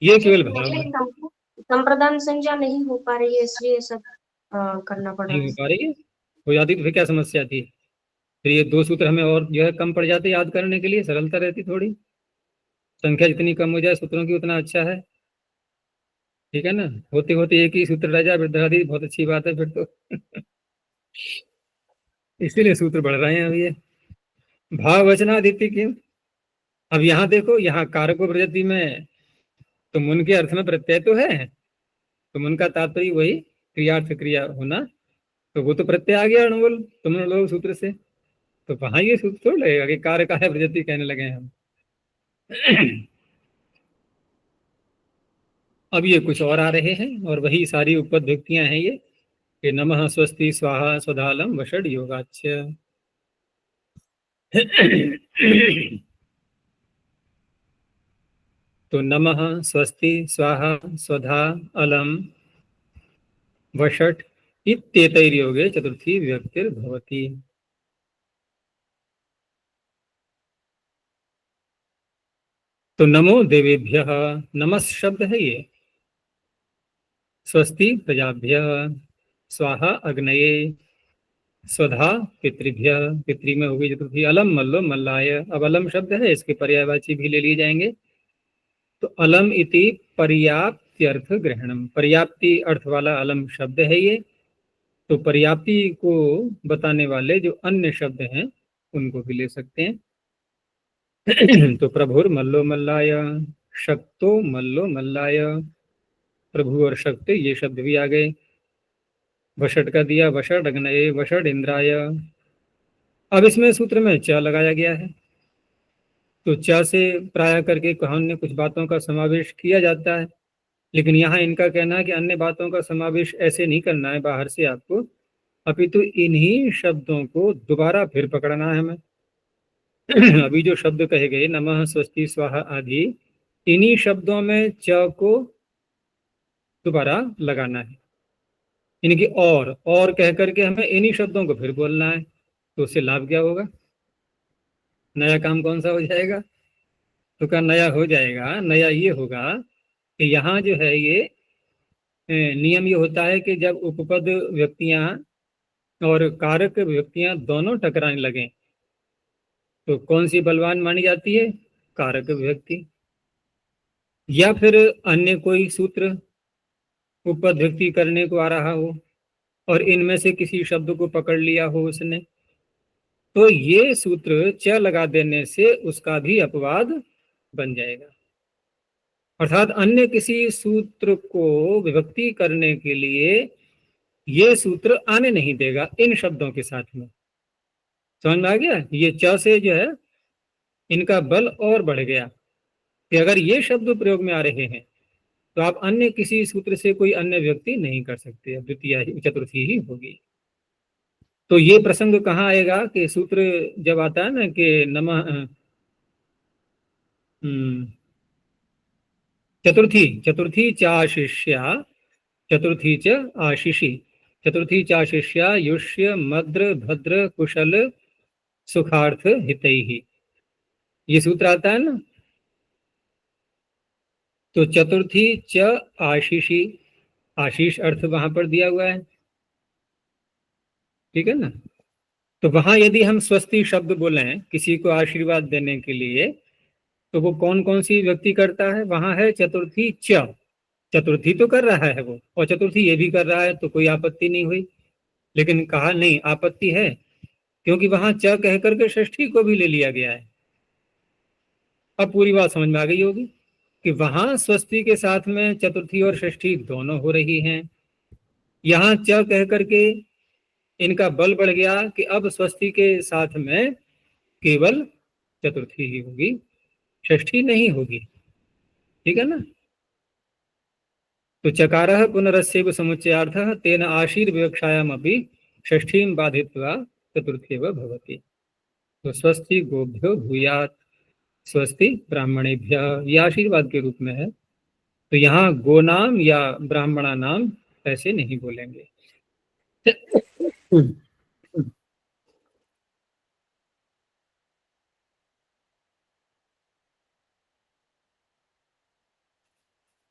ये केवल भाव संप्रदान संज्ञा नहीं हो पा रही है, इसलिए सब करना पड़ रहा है। नहीं हो पा रही है, हो जाती तो फिर क्या समस्या थी? फिर ये 2 सूत्र हमें और जो है कम पड़ जाते याद करने के लिए, सरलता रहती थोड़ी। संख्या जितनी कम हो जाए सूत्रों की उतना अच्छा है, ठीक है ना। होते होते एक ही सूत्र रह जाए वृद्धादि, बहुत अच्छी बात है फिर तो। इसीलिए सूत्र बढ़ रहे हैं अब ये। भाववचनादित्य की, अब यहाँ देखो, यहाँ कारको प्रजाति में तुम उनके अर्थ में प्रत्यय तो है, तुम उनका तात्पर्य वही क्रियार्थ क्रिया होना, तो वो तो प्रत्यय आ गया अणुवल तुम लोग सूत्र से। तो वहां ये सूत्र थोड़ा लगेगा कि कार्य का है प्रजाति कहने लगे हैं हम। अब ये कुछ और आ रहे हैं, और वही सारी उपपद्युक्तियां हैं ये कि नमः स्वस्ति स्वाहा स्वधालम वषड योगाच्च। तो नमः स्वस्ति स्वाहा स्वधा अलम वषट इत्येतैर्योगे चतुर्थी विभक्तिर्भवति। तो नमो देवेभ्यः, नमस् शब्द है ये, स्वस्ति प्रजाभ्यः, स्वाहा अग्नये, स्वधा पितृभ्य, पितृ में होगी चतुर्थी, अलम मल्लो मल्लाय। अब अलम शब्द है, इसके पर्यायवाची भी ले लिए जाएंगे। तो अलम इति पर्याप्त्यर्थ ग्रहणम, पर्याप्ति अर्थ वाला अलम शब्द है ये। तो पर्याप्ति को बताने वाले जो अन्य शब्द हैं उनको भी ले सकते हैं। तो प्रभुर मल्लो मल्लाय, शक्तो मल्लो मल्लाय, प्रभु और शक्ति ये शब्द भी आ गए। वषट का दिया, वषट अग्नये, वषट इंद्राय। अब इसमें सूत्र में च लगाया गया है, तो च से प्राय करके कहानी ने कुछ बातों का समावेश किया जाता है, लेकिन यहाँ इनका कहना है कि अन्य बातों का समावेश ऐसे नहीं करना है बाहर से आपको, अपितु इन्हीं शब्दों को दोबारा फिर पकड़ना है हमें। अभी जो शब्द कहे गए नमः स्वस्ति स्वाहा आदि, इन्हीं शब्दों में च को दोबारा लगाना है, इनकी और कह करके हमें इन्हीं शब्दों को फिर बोलना है। तो उससे लाभ क्या होगा, नया काम कौन सा हो जाएगा? तो क्या नया हो जाएगा? नया ये होगा कि यहाँ जो है ये नियम ये होता है कि जब उपपद व्यक्तियां और कारक व्यक्तियां दोनों टकराने लगें तो कौन सी बलवान मानी जाती है? कारक व्यक्ति। या फिर अन्य कोई सूत्र उपपद व्यक्ति करने को आ रहा हो और इनमें से किसी शब्द को पकड़ लिया हो उसने, तो ये सूत्र च लगा देने से उसका भी अपवाद बन जाएगा। अर्थात अन्य किसी सूत्र को विभक्ति करने के लिए ये सूत्र आने नहीं देगा इन शब्दों के साथ में। समझ में आ गया? ये च से जो है इनका बल और बढ़ गया कि अगर ये शब्द प्रयोग में आ रहे हैं तो आप अन्य किसी सूत्र से कोई अन्य व्यक्ति नहीं कर सकते, अब द्वितीय चतुर्थी ही होगी। तो ये प्रसंग कहाँ आएगा कि सूत्र जब आता है ना कि नमः चतुर्थी चाशिष्या, चतुर्थी च आशिषि, चतुर्थी चाशिष्या युष्य मद्र भद्र कुशल सुखार्थ हितैहि, ये सूत्र आता है ना। तो चतुर्थी च आशीषी, आशीष अर्थ वहां पर दिया हुआ है, ठीक है ना। तो वहां यदि हम स्वस्ति शब्द बोले किसी को आशीर्वाद देने के लिए, तो वो कौन कौन सी व्यक्ति करता है? वहां है चतुर्थी च, चतुर्थी तो कर रहा है वो, और चतुर्थी ये भी कर रहा है, तो कोई आपत्ति नहीं हुई। लेकिन कहा नहीं आपत्ति है, क्योंकि वहां च कह करके षष्ठी को भी ले लिया गया है। अब पूरी बात समझ में आ गई होगी कि वहां स्वस्ति के साथ में चतुर्थी और षष्ठी दोनों हो रही हैं, यहाँ च कह करके इनका बल बढ़ गया कि अब स्वस्ति के साथ में केवल चतुर्थी ही होगी, षष्ठी नहीं होगी, ठीक है ना। तो चकारः पुनरस्यैव समुच्चयार्थः तेन आशीर्विवक्षायाम् अपि षष्ठीं बाधित्वा चतुर्थेव भवति। तो स्वस्ति गोभ्यो भूयात्, स्वस्ति ब्राह्मणेभ्यः, ये आशीर्वाद के रूप में है। तो यहाँ गो नाम या ब्राह्मणा नाम ऐसे नहीं बोलेंगे।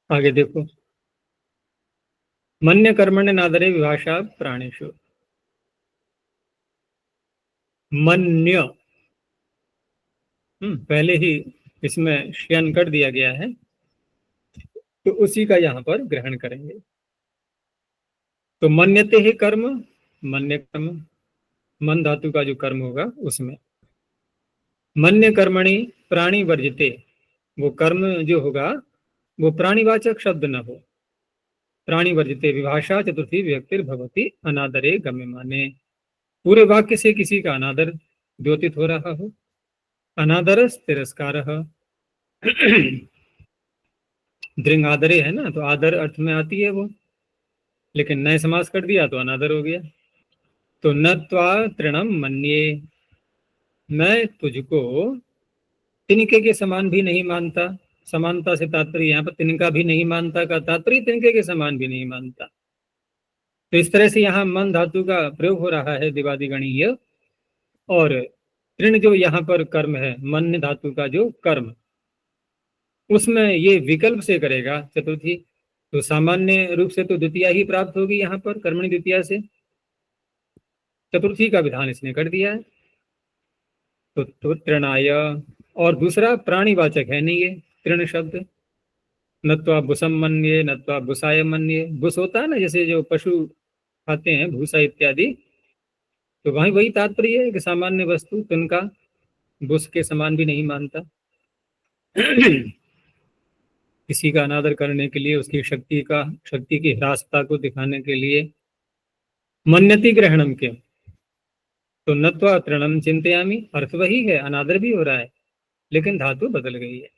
आगे देखो, मन्य कर्मण्य नादरे विभाषा प्राणेषु, मन्य पहले ही इसमें श्यन कर दिया गया है, तो उसी का यहाँ पर ग्रहण करेंगे। तो मन्यते ही कर्म, मन्य कर्म, मन धातु का जो कर्म होगा उसमें। मन्य कर्मणि प्राणी वर्जिते, वो कर्म जो होगा वो प्राणीवाचक शब्द न हो। प्राणी वर्जिते विभाषा चतुर्थी विभक्तिर भवति अनादरे गम्यमाने, पूरे वाक्य से किसी का अनादर द्योतित हो रहा हो। अनादर तिरस्कार, दृंग आदरे है ना, तो आदर अर्थ में आती है वो, लेकिन नए समास कर दिया तो अनादर हो गया। तो न त्वा तृणम मन्ये, मैं तुझको तिनके के समान भी नहीं मानता। समानता से तात्पर्य यहाँ पर तिनका भी नहीं मानता का तात्पर्य तिनके के समान भी नहीं मानता। तो इस तरह से यहाँ मन धातु का प्रयोग हो रहा है दिवादिगणीय, और तृण जो यहाँ पर कर्म है, मन धातु का जो कर्म, उसमें ये विकल्प से करेगा चतुर्थी। तो सामान्य रूप से तो द्वितीया ही प्राप्त होगी यहाँ पर, कर्मणि द्वितीया से, चतुर्थी का विधान इसने कर दिया है। तो तृणाय, और दूसरा प्राणीवाचक है नहीं ये तृण शब्द। नत्वा भूसम मन्ये, नत्वा भूसाय मन्ये, भूस होता है ना जैसे जो पशु खाते हैं भूसा इत्यादि, तो वही तात्पर्य है कि सामान्य वस्तु तिनका, बुस के समान भी नहीं मानता। किसी का अनादर करने के लिए, उसकी शक्ति की ह्रासता को दिखाने के लिए मन्यति ग्रहणम के, तो नत्वा तृणम चिंतयामी, अर्थ वही है, अनादर भी हो रहा है लेकिन धातु बदल गई है।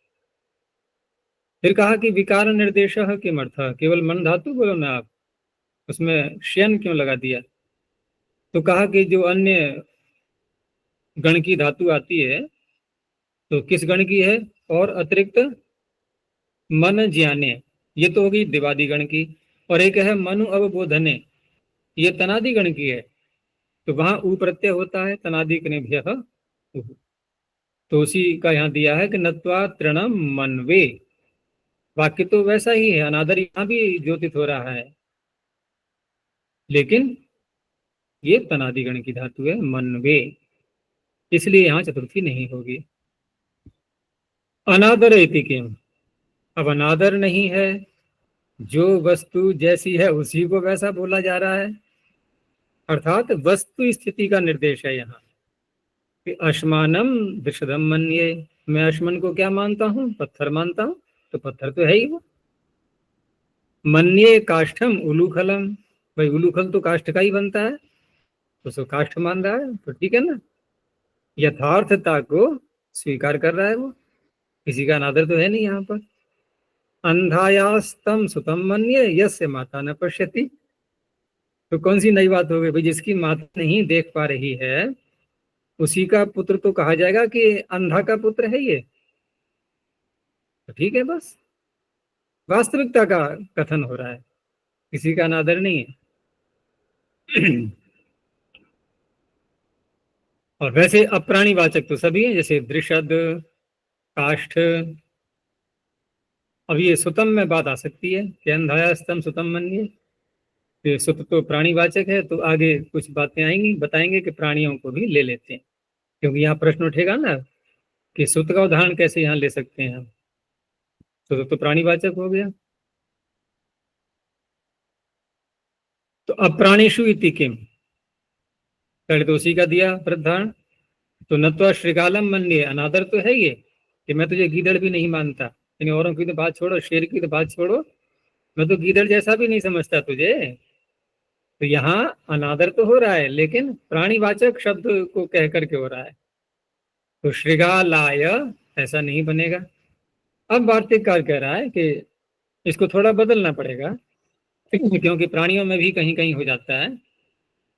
फिर कहा कि विकार निर्देश किम अर्थ, केवल मन धातु बोलो ना आप, उसमें श्यन क्यों लगा दिया? तो कहा कि जो अन्य गण की धातु आती है, तो किस गण की है? और अतिरिक्त मन ज्ञाने, ये तो होगी दिवादी गण की, और एक है मनु अवबोधने, ये तनादि गण की है। तो वहां ऊ प्रत्यय होता है तनादि कनेभ्यः उ। तो उसी का यहाँ दिया है कि नत्वा तृणम मनवे, वाक्य तो वैसा ही है, अनादर यहाँ भी ज्योतित हो रहा है, लेकिन ये तनादि गण की धातु है मनवे, इसलिए यहाँ चतुर्थी नहीं होगी। अनादर इति किम, अब अनादर नहीं है, जो वस्तु जैसी है उसी को वैसा बोला जा रहा है, अर्थात वस्तु स्थिति का निर्देश है यहाँ कि अश्मानम दृषदम मन्ये, मैं अश्मन को क्या मानता हूँ? पत्थर मानता हूँ, तो पत्थर तो है ही वो। मन्ये काष्ठम उलूखलम, भाई उलूखल तो काष्ठ का ही बनता है, तो उसको काष्ठ मान रहा है, तो ठीक है ना, यथार्थता को स्वीकार कर रहा है वो, किसी का अनादर तो है नहीं यहाँ पर। अंधायास्तम सुतम मन्ये यस्य माता न पश्यति, तो कौन सी नई बात हो गई भाई? जिसकी माता नहीं देख पा रही है उसी का पुत्र तो कहा जाएगा कि अंधा का पुत्र है ये, तो ठीक है, बस वास्तविकता का कथन हो रहा है, किसी का अनादर नहीं है। और वैसे अप्राणी वाचक तो सभी हैं, जैसे दृषद, काष्ठ। अब ये सुतम में बात आ सकती है कि अंधाया स्तम सुतम मन्ये, ये सुत तो प्राणीवाचक है, तो आगे कुछ बातें आएंगी, बताएंगे कि प्राणियों को भी ले लेते हैं, क्योंकि यहाँ प्रश्न उठेगा ना कि सुत का उदाहरण कैसे यहाँ ले सकते हैं हम, तो प्राणीवाचक हो गया। तो अप्राणीषु इति किम, पहले तो उसी का दिया प्रधान, तो नत्वा श्रीकालम मन्ये, अनादर तो है ये कि मैं तुझे गीदड़ भी नहीं मानता, यानी औरों की तो बात छोड़ो, शेर की तो बात छोड़ो, मैं तो गीदड़ जैसा भी नहीं समझता तुझे। तो यहाँ अनादर तो हो रहा है लेकिन प्राणीवाचक शब्द को कह करके हो रहा है, तो श्रृगालाय ऐसा नहीं बनेगा। अब वार्तिककार कह रहा है कि इसको थोड़ा बदलना पड़ेगा, क्योंकि प्राणियों में भी कहीं कहीं हो जाता है।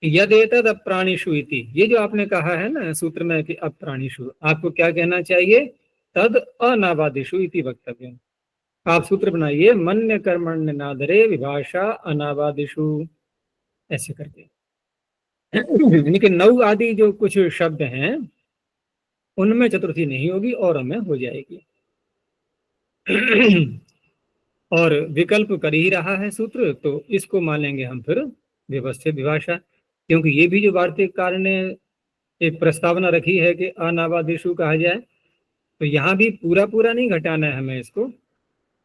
यदेतद अप्राणिषु इति, ये जो आपने कहा है ना सूत्र में कि अप्राणिषु, आपको क्या कहना चाहिए? तद अनावादिषु इति वक्तव्य। आप सूत्र बनाइए, मन्य कर्मण्य नादरे विभाषा अनावादिषु, ऐसे करके। यानी कि नौ आदि जो कुछ शब्द हैं उनमें चतुर्थी नहीं होगी और में हो जाएगी। और विकल्प कर ही रहा है सूत्र, तो इसको मानेंगे हम फिर व्यवस्थित विभाषा, क्योंकि ये भी जो वार्तिककार ने एक प्रस्तावना रखी है कि अनावादिशु कहा जाए, तो यहाँ भी पूरा पूरा नहीं घटाना है हमें इसको,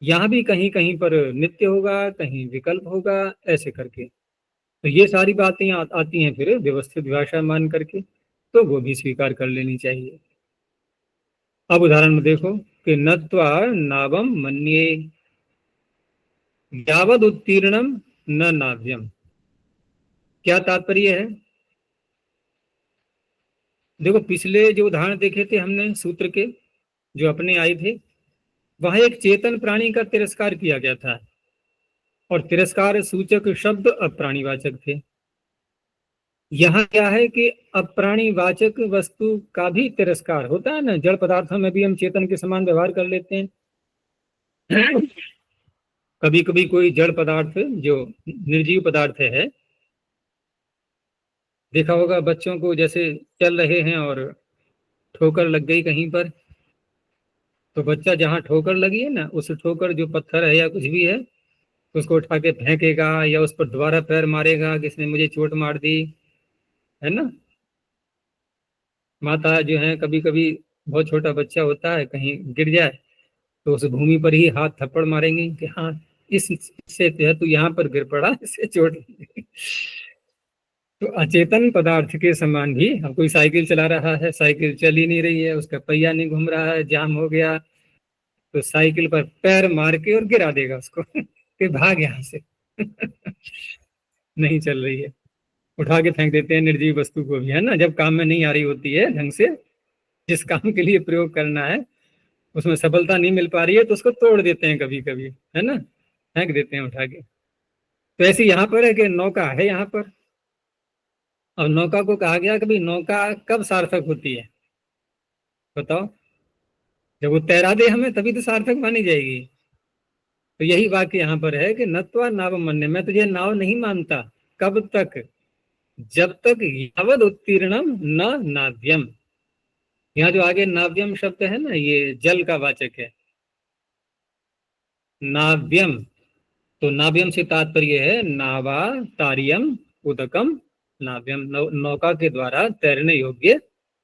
यहाँ भी कहीं कहीं पर नित्य होगा, कहीं विकल्प होगा, ऐसे करके। तो ये सारी बातें आती हैं फिर व्यवस्थित विभाषा मान करके, तो वो भी स्वीकार कर लेनी चाहिए। अब उदाहरण में देखो कि नत्वा नावम मन्ये यावद उत्तीर्णम न नाव्यम, क्या तात्पर्य है? देखो पिछले जो उदाहरण देखे थे हमने सूत्र के जो अपने आए थे, वहां एक चेतन प्राणी का तिरस्कार किया गया था और तिरस्कार सूचक शब्द अप्राणीवाचक थे। यहाँ क्या है कि अप्राणीवाचक वस्तु का भी तिरस्कार होता है ना, जड़ पदार्थों में भी हम चेतन के समान व्यवहार कर लेते हैं। कभी कभी कोई जड़ पदार्थ जो निर्जीव पदार्थ है, देखा होगा बच्चों को, जैसे चल रहे हैं और ठोकर लग गई कहीं पर, तो बच्चा जहाँ ठोकर लगी है ना, उस ठोकर जो पत्थर है या कुछ भी है, उसको उठा के फेंकेगा या उस पर दोबारा पैर मारेगा कि इसने मुझे चोट मार दी, है ना। माता जो है, कभी कभी बहुत छोटा बच्चा होता है, कहीं गिर जाए तो उस भूमि पर ही हाथ थप्पड़ मारेंगे कि हाँ इससे जो है तू यहाँ पर गिर पड़ा, इससे चोट लगी। तो अचेतन पदार्थ के समान भी, अब कोई साइकिल चला रहा है, साइकिल चल ही नहीं रही है, उसका पहिया नहीं घूम रहा है, जाम हो गया, तो साइकिल पर पैर मार के और गिरा देगा उसको कि भाग यहाँ से नहीं चल रही है। उठा के फेंक देते हैं निर्जीव वस्तु को भी, है ना, जब काम में नहीं आ रही होती है ढंग से, जिस काम के लिए प्रयोग करना है उसमें सफलता नहीं मिल पा रही है, तो उसको तोड़ देते हैं कभी कभी, है ना, फेंक देते हैं उठा के। तो ऐसे यहाँ पर है कि नौका है यहाँ पर, और नौका को कहा गया कि भाई नौका कब सार्थक होती है, बताओ, जब वो तैरा दे हमें तभी तो सार्थक मानी जाएगी। तो यही वाक्य यहाँ पर है कि नत्वा नाव मन्य, मैं तुझे नाव नहीं मानता, कब तक, जब तक यावद उत्तीर्णम न नाव्यम। यहाँ जो आगे नाव्यम शब्द है ना, ये जल का वाचक है, नाव्यम। तो नाव्यम से तात्पर्य है नावा तारियम उदकम नाव्यम, नौका के द्वारा तैरने योग्य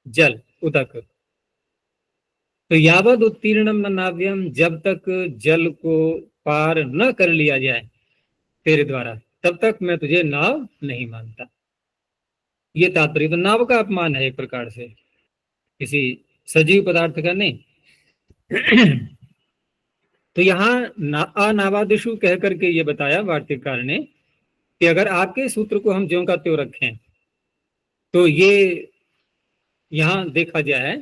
जल, उदक। तो यावद उत्तीर्णम न नाव्यम, जब तक जल को पार न कर लिया जाए तेरे द्वारा, तब तक मैं तुझे नाव नहीं मानता। ये तात्पर्य, तो नाव का अपमान है एक प्रकार से, किसी सजीव पदार्थ का नहीं। तो यहाँ अनावादिशु कह करके ये बताया वार्तिककार ने कि अगर आपके सूत्र को हम ज्यों का त्यों रखें, तो ये यहाँ देखा जाए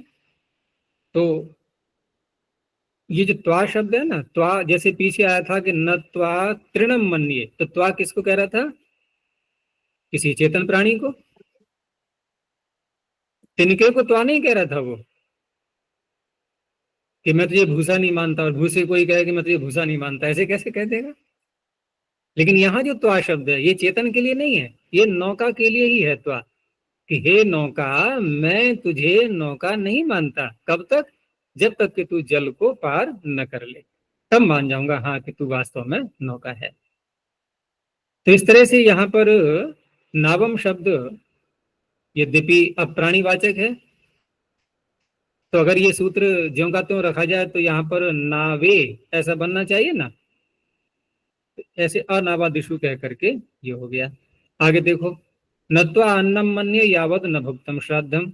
तो ये जो त्वा शब्द है ना, त्वा जैसे पीछे आया था कि न त्वा तृणम मन्ये, तो त्वा किसको कह रहा था, किसी चेतन प्राणी को, तिनके को त्वा नहीं कह रहा था वो, कि मैं तुझे भूसा नहीं मानता, और भूसे कोई कहे कि मैं तुझे भूसा नहीं मानता, ऐसे कैसे कह देगा। लेकिन यहाँ जो त्वा शब्द है ये चेतन के लिए नहीं है, ये नौका के लिए ही है त्वा, कि हे नौका मैं तुझे नौका नहीं मानता, कब तक, जब तक कि तू जल को पार न कर ले, तब मान जाऊंगा हाँ कि तू वास्तव में नौका है। तो इस तरह से यहाँ पर नावम शब्द यद्यपि अप्राणीवाचक है, तो अगर ये सूत्र ज्यों का त्यों रखा जाए तो यहाँ पर नावे ऐसा बनना चाहिए ना, ऐसे अनावादिशु कह करके ये हो गया। आगे देखो, नत्वा अन्नम मन्ये यावद न भुक्तम श्राद्धम।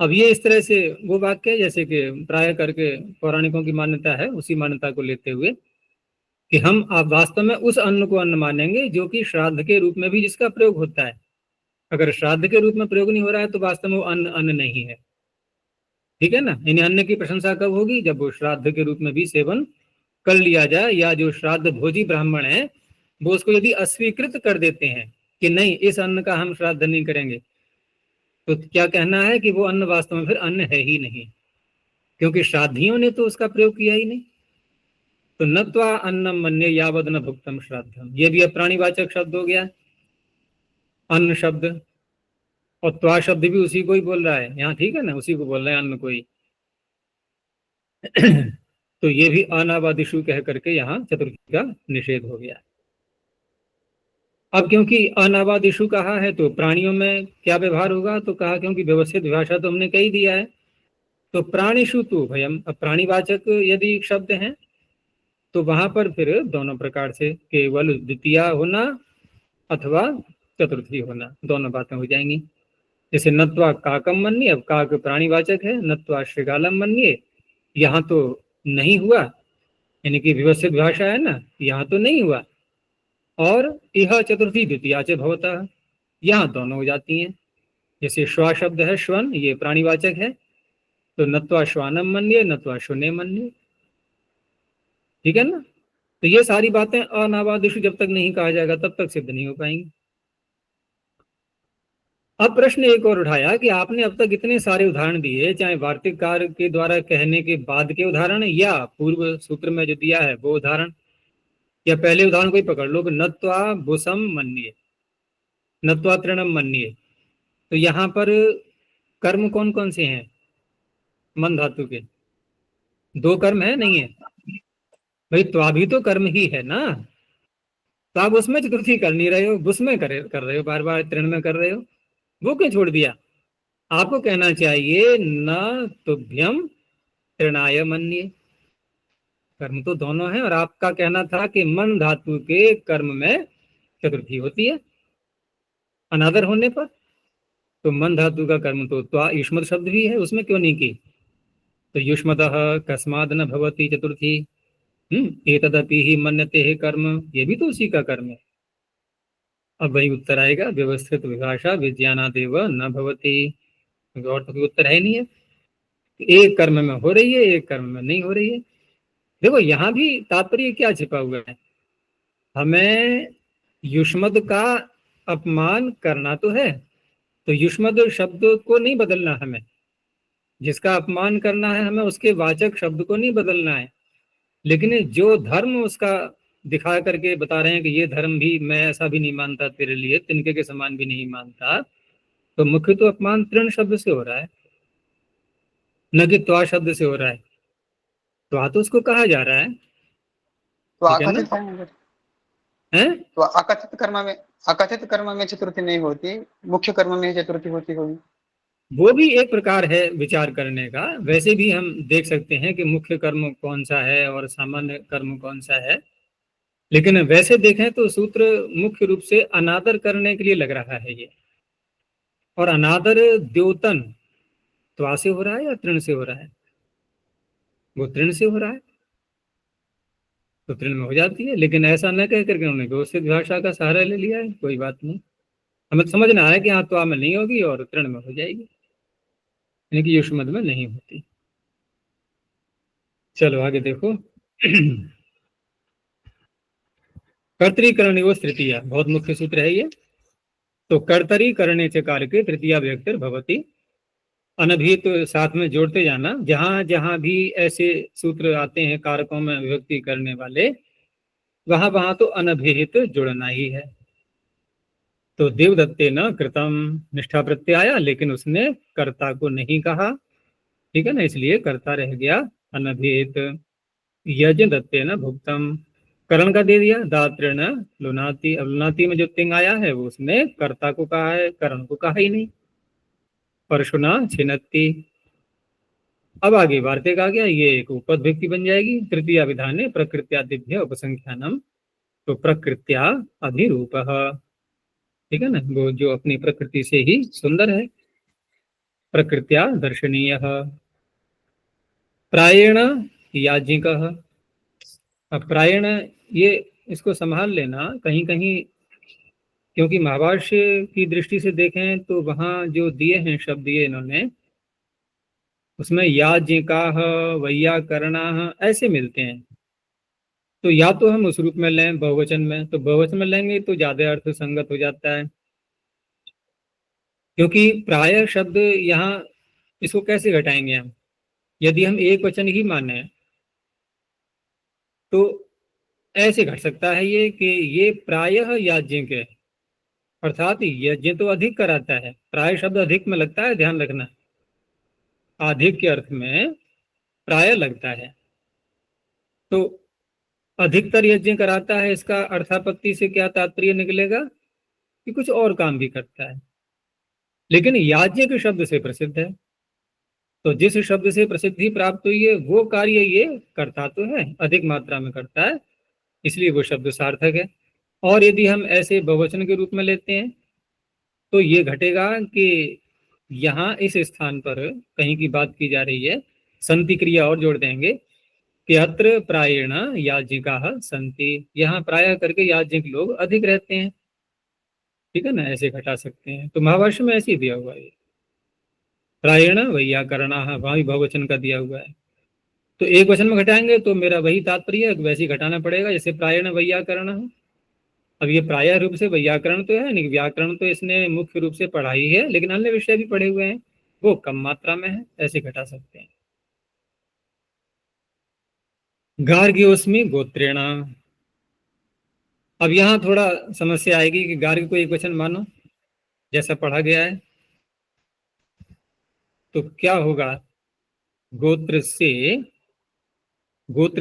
अब ये इस तरह से वो वाक्य है जैसे कि प्राय करके पौराणिकों की मान्यता है, उसी मान्यता को लेते हुए कि हम आप वास्तव में उस अन्न को अन्न मानेंगे जो कि श्राद्ध के रूप में भी जिसका प्रयोग होता है। अगर श्राद्ध के रूप में प्रयोग नहीं हो रहा है तो वास्तव में वो अन्न अन्न नहीं है, ठीक है ना। इन अन्न की प्रशंसा कब होगी, जब वो श्राद्ध के रूप में भी सेवन कर लिया जाए, या जो श्राद्ध भोजी ब्राह्मण है वो उसको यदि अस्वीकृत कर देते हैं कि नहीं इस अन्न का हम श्राद्ध नहीं करेंगे, तो क्या कहना है कि वो अन्न वास्तव में फिर अन्न है ही नहीं, क्योंकि श्राद्धियों ने तो उसका प्रयोग किया ही नहीं। तो नत्वा अन्नम मन्ये यावद न भुक्तम श्राद्धम, ये भी अप्राणीवाचक शब्द हो गया, अन्न शब्द, और त्वा शब्द भी उसी को ही बोल रहा है यहाँ, ठीक है ना, उसी को बोल रहे हैं अन्न को ही। तो ये भी अनावादिशु कह करके यहाँ चतुर्थी का निषेध हो गया। अब क्योंकि अनावादिशु कहा है तो प्राणियों में क्या व्यवहार होगा, तो कहा क्योंकि व्यवस्थित भाषा तो हमने कही दिया है, तो प्राणिशु तो भयम, अब प्राणीवाचक यदि शब्द हैं तो वहां पर फिर दोनों प्रकार से केवल द्वितीय होना अथवा चतुर्थी होना, दोनों बातें हो जाएंगी। जैसे नत्वा काकम मन्ये, अब काक प्राणीवाचक है, नत्वा श्रृगालम मन्ये, यहाँ तो नहीं हुआ, यानी कि व्यवस्थित भाषा है ना, यहाँ तो नहीं हुआ, और यह चतुर्थी द्वितीया च भवतः, यहाँ दोनों हो जाती हैं। जैसे श्वा शब्द है श्वन, ये प्राणीवाचक है, तो नत्वा श्वानम मन्ये नत्वा शुने मन्ये, ठीक है ना। तो ये सारी बातें अनावादिशु जब तक नहीं कहा जाएगा तब तक सिद्ध नहीं हो पाएंगी। अब प्रश्न एक और उठाया कि आपने अब तक इतने सारे उदाहरण दिए, चाहे वार्तिककार के द्वारा कहने के बाद के उदाहरण या पूर्व सूत्र में जो दिया है वो उदाहरण, या पहले उदाहरण को ही पकड़ लो, नत्वा भूसम मन्ये नत्वा तृणम मन्ये, तो यहाँ पर कर्म कौन कौन से हैं, मन धातु के दो कर्म है नहीं है भाई, त्वा भी तो कर्म ही है ना, तो आप उसमें चतुर्थी कर नहीं रहे हो, बुस में कर रहे हो, बार बार तृण में कर रहे हो, वो क्यों छोड़ दिया। आपको कहना चाहिए न तुभ्यम तृणाय मन्ये, कर्म तो दोनों है, और आपका कहना था कि मन धातु के कर्म में चतुर्थी होती है, अनादर होने पर। तो मन धातु का कर्म तो त्वा युष्मत् शब्द भी है, उसमें क्यों नहीं की? तो युष्मतः कस्माद न भवति चतुर्थी, एतदपि ही मन्यते है कर्म, ये भी तो उसी का कर्म है। अब वही उत्तर आएगा, व्यवस्थित विभाषा विज्ञानादेव न भवति, और तो कोई उत्तर है नहीं है। एक कर्म में हो रही है, एक कर्म में नहीं हो रही है। देखो यहाँ भी तात्पर्य क्या छिपा हुआ है, हमें युष्मद का अपमान करना तो है, तो युष्मद शब्द को नहीं बदलना, हमें जिसका अपमान करना है हमें उसके वाचक शब्द को नहीं बदलना है, लेकिन जो धर्म उसका दिखा करके बता रहे हैं कि ये धर्म भी मैं ऐसा भी नहीं मानता तेरे लिए, तिनके के समान भी नहीं मानता, तो मुख्य तो अपमान तृण शब्द से हो रहा है, न कि त्वा शब्द से हो रहा है। त्वा तो उसको कहा जा रहा है, तो ठीक है ना? आकथित है, हैं? तो अकथित कर्म में चतुर्थी नहीं होती, मुख्य कर्म में चतुर्थी होती होगी। वो भी एक प्रकार है विचार करने का। वैसे भी हम देख सकते हैं कि मुख्य कर्म कौन सा है और सामान्य कर्म कौन सा है, लेकिन वैसे देखें तो सूत्र मुख्य रूप से अनादर करने के लिए लग रहा है ये। और अनादर द्योतन त्वा से हो रहा है या तृण से हो रहा है? वो तृण से हो रहा है, तो तृण में हो जाती है, लेकिन ऐसा न कह करके उन्होंने व्यवस्थित भाषा का सहारा ले लिया है। कोई बात नहीं, हमें समझना है कि हाँ त्वा में नहीं होगी और तृण में हो जाएगी, यानी कि युष्मद में नहीं होती। चलो आगे देखो। कर्तरीकरण तृतीया, बहुत मुख्य सूत्र है ये। तो कर्तरीकरणे च कारके तृतीया व्यक्तिर भवति, अनभिहित साथ में जोड़ते जाना, जहां जहां भी ऐसे सूत्र आते हैं कारकों में विभक्ति करने वाले, वहां वहां तो अनभिहित जुड़ना ही है। तो देवदत्ते न कृतम, निष्ठा प्रत्यय आया लेकिन उसने कर्ता को नहीं कहा, ठीक है ना, इसलिए कर्ता रह गया अनभिहित। यज दत्ते न भुक्तम, करण का दे दिया, दातृण लुनाति, अब लुनाति में जो तिंग आया है वो उसने कर्ता को कहा है, करण को कहा ही नहीं। परशुना छिनत्ति, अब आगे वार्तिक आ गया, ये एक उपद व्यक्ति बन जाएगी। तृतीय विधाने प्रकृत्यादिभ्य उपसंख्यानम, तो प्रकृत्या अधिरूप, ठीक है ना, वो जो अपनी प्रकृति से ही सुंदर है। प्रकृत्या दर्शनीय, प्रायण याज्ञिक। अब प्रायण, ये इसको संभाल लेना कहीं कहीं, क्योंकि महाभाष्य की दृष्टि से देखें तो वहां जो दिए हैं शब्द ये इन्होंने, उसमें याज्ञिकाः वैयाकरणाः ऐसे मिलते हैं। तो या तो हम उस रूप में लें बहुवचन में, तो बहुवचन में लेंगे तो ज्यादा अर्थ संगत हो जाता है, क्योंकि प्राय शब्द यहाँ, इसको कैसे घटाएंगे हम? यदि हम एक वचन ही माने तो ऐसे घट सकता है ये कि ये प्रायः याज्ञिक है, अर्थात यज्ञ तो अधिक कराता है, प्राय शब्द अधिक में लगता है, ध्यान रखना, अधिक के अर्थ में प्राय लगता है। तो अधिकतर यज्ञ कराता है, इसका अर्थापत्ति से क्या तात्पर्य निकलेगा कि कुछ और काम भी करता है, लेकिन याज्ञ के शब्द से प्रसिद्ध है, तो जिस शब्द से प्रसिद्धि प्राप्त हुई है वो कार्य ये करता तो है, अधिक मात्रा में करता है, इसलिए वो शब्द सार्थक है। और यदि हम ऐसे बहुवचन के रूप में लेते हैं तो ये घटेगा कि यहाँ इस स्थान पर कहीं की बात की जा रही है, संति क्रिया और जोड़ देंगे कि अत्र प्रायेण याज्ञिकाः सन्ति, यहाँ प्रायः करके याज्ञिक लोग अधिक रहते हैं, ठीक है ना, ऐसे घटा सकते हैं। तो महाभाष्य में ऐसे ही दिया हुआ है, प्रायेण वैयाकरणाः, वहां भी बहुवचन का दिया हुआ है। तो एक वचन में घटाएंगे तो मेरा वही तात्पर्य है, वैसे ही घटाना पड़ेगा जैसे प्रायेण वैयाकरणः। अब ये प्राय रूप से वैयाकरण तो है नहीं, व्याकरण तो इसने मुख्य रूप से पढ़ा ही है, लेकिन अन्य विषय भी पढ़े हुए हैं, वो कम मात्रा में है, ऐसे घटा सकते हैं। गार्ग्योस्मि गोत्रेण, अब यहाँ थोड़ा समस्या आएगी कि गार्ग को एक वचन मानो जैसा पढ़ा गया है, तो क्या होगा? गोत्र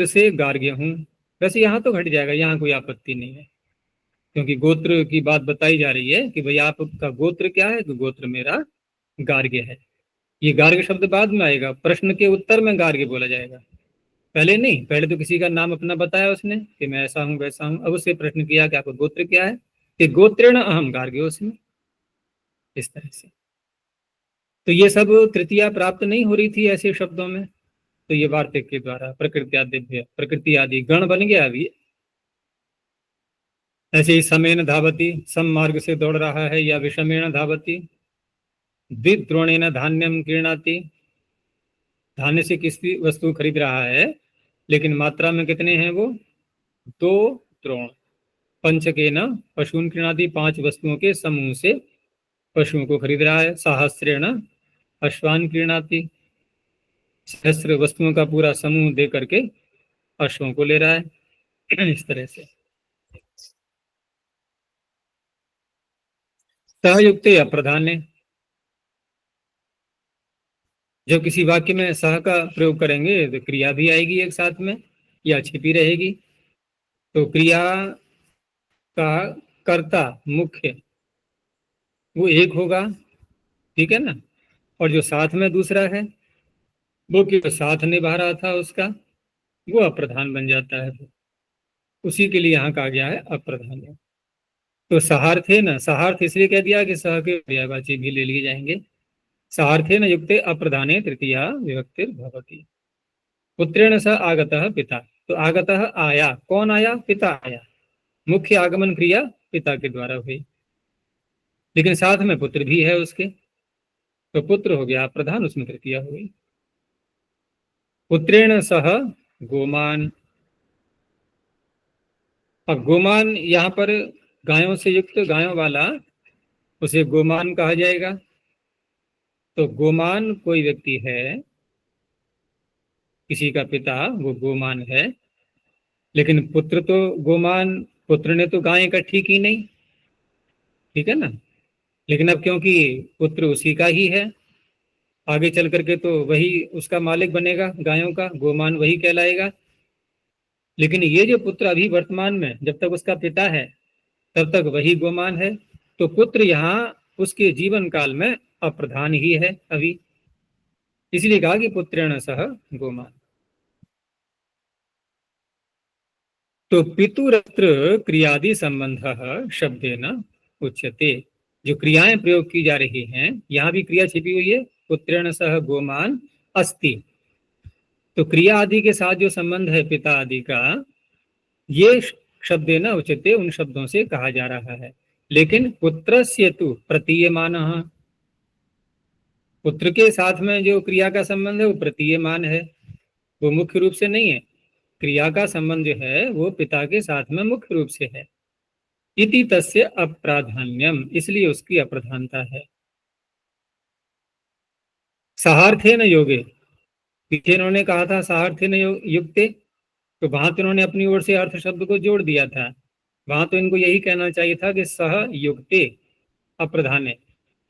से गार्ग्य हूं, वैसे यहाँ तो घट जाएगा, यहाँ कोई आपत्ति नहीं है, क्योंकि गोत्र की बात बताई जा रही है कि भाई आपका गोत्र क्या है, तो गोत्र मेरा गार्ग्य है। ये गार्ग्य शब्द बाद में आएगा, प्रश्न के उत्तर में गार्ग्य बोला जाएगा, पहले नहीं। पहले तो किसी का नाम अपना बताया उसने कि मैं ऐसा हूं वैसा हूं, अब उससे प्रश्न किया कि आपका गोत्र क्या है, कि गोत्रेण अहम गार्ग्योस्मि, इस तरह से। तो ये सब तृतीया प्राप्त नहीं हो रही थी ऐसे शब्दों में, तो ये वार्तिक के द्वारा प्रकृति आदि गण बन गया अभी। ऐसे ही समेन धावती, सम मार्ग से दौड़ रहा है, या विषमेण धावती, द्विद्रोणेन धान्यम क्रीणाति, धान्य से किसी वस्तु खरीद रहा है, लेकिन मात्रा में कितने हैं वो? 2 द्रोण। पंचकेन पशून क्रीणाति, 5 वस्तुओं के समूह से पशुओं को खरीद रहा है। सहस्रेण अश्वान क्रीणाति, सहस्र वस्तुओं का पूरा समूह दे करके अश्वों को ले रहा है। इस तरह से सहयुक्त अप्रधान्य, जब किसी वाक्य में सह का प्रयोग करेंगे तो क्रिया भी आएगी एक साथ में, या छिपी रहेगी। तो क्रिया का कर्ता मुख्य वो एक होगा, ठीक है ना, और जो साथ में दूसरा है वो कि साथ निभा रहा था उसका, वो अप्रधान बन जाता है। उसी के लिए यहाँ कहा गया है अप्रधान। तो सहार्थे न, सहार्थ इसलिए कह दिया कि सह के पर्यायवाची भी ले लिए जाएंगे। सहार्थे न युक्ते अप्रधाने तृतीया विभक्तिर भवति। पुत्रेण स आगतः पिता, तो आगतः आया, कौन आया? पिता आया। मुख्य आगमन क्रिया पिता के द्वारा हुई, लेकिन साथ में पुत्र भी है उसके, तो पुत्र हो गया प्रधान, उसमें तृतीया हुई। पुत्रेण सह गोमान, अब गोमान यहाँ पर गायों से युक्त, गायों वाला, उसे गोमान कहा जाएगा। तो गोमान कोई व्यक्ति है, किसी का पिता वो गोमान है, लेकिन पुत्र तो गोमान, पुत्र ने तो गाय इकट्ठी की नहीं, ठीक है ना, लेकिन अब क्योंकि पुत्र उसी का ही है, आगे चल करके तो वही उसका मालिक बनेगा, गायों का गोमान वही कहलाएगा। लेकिन ये जो पुत्र अभी वर्तमान में जब तक उसका पिता है तब तक वही गोमान है, तो पुत्र यहाँ उसके जीवन काल में अप्रधान ही है अभी, इसलिए कहा कि पुत्रेण सह गोमान। तो पितुरत्र क्रियादि संबंध शब्देन उच्यते, जो क्रियाएं प्रयोग की जा रही हैं, यहाँ भी क्रिया छिपी हुई है, पुत्रेण सह गोमान अस्ति। तो क्रिया आदि के साथ जो संबंध है पिता आदि का, ये शब्देन उच्यते, उन शब्दों से कहा जा रहा है। लेकिन पुत्रस्य तु प्रतीयमानः, पुत्र के साथ में जो क्रिया का संबंध है वो प्रतीयमान है, वो मुख्य रूप से नहीं है। क्रिया का संबंध जो है वो पिता के साथ में मुख्य रूप से है। इति तस्य अप्राधान्यम, इसलिए उसकी अप्रधानता है। सहार्थेन योगे, पीछे इन्होंने कहा था सहार्थेन युक्ते, तो वहां तो इन्होंने अपनी ओर से अर्थ शब्द को जोड़ दिया था, वहां तो इनको यही कहना चाहिए था कि सह युक्ते अप्रधान है,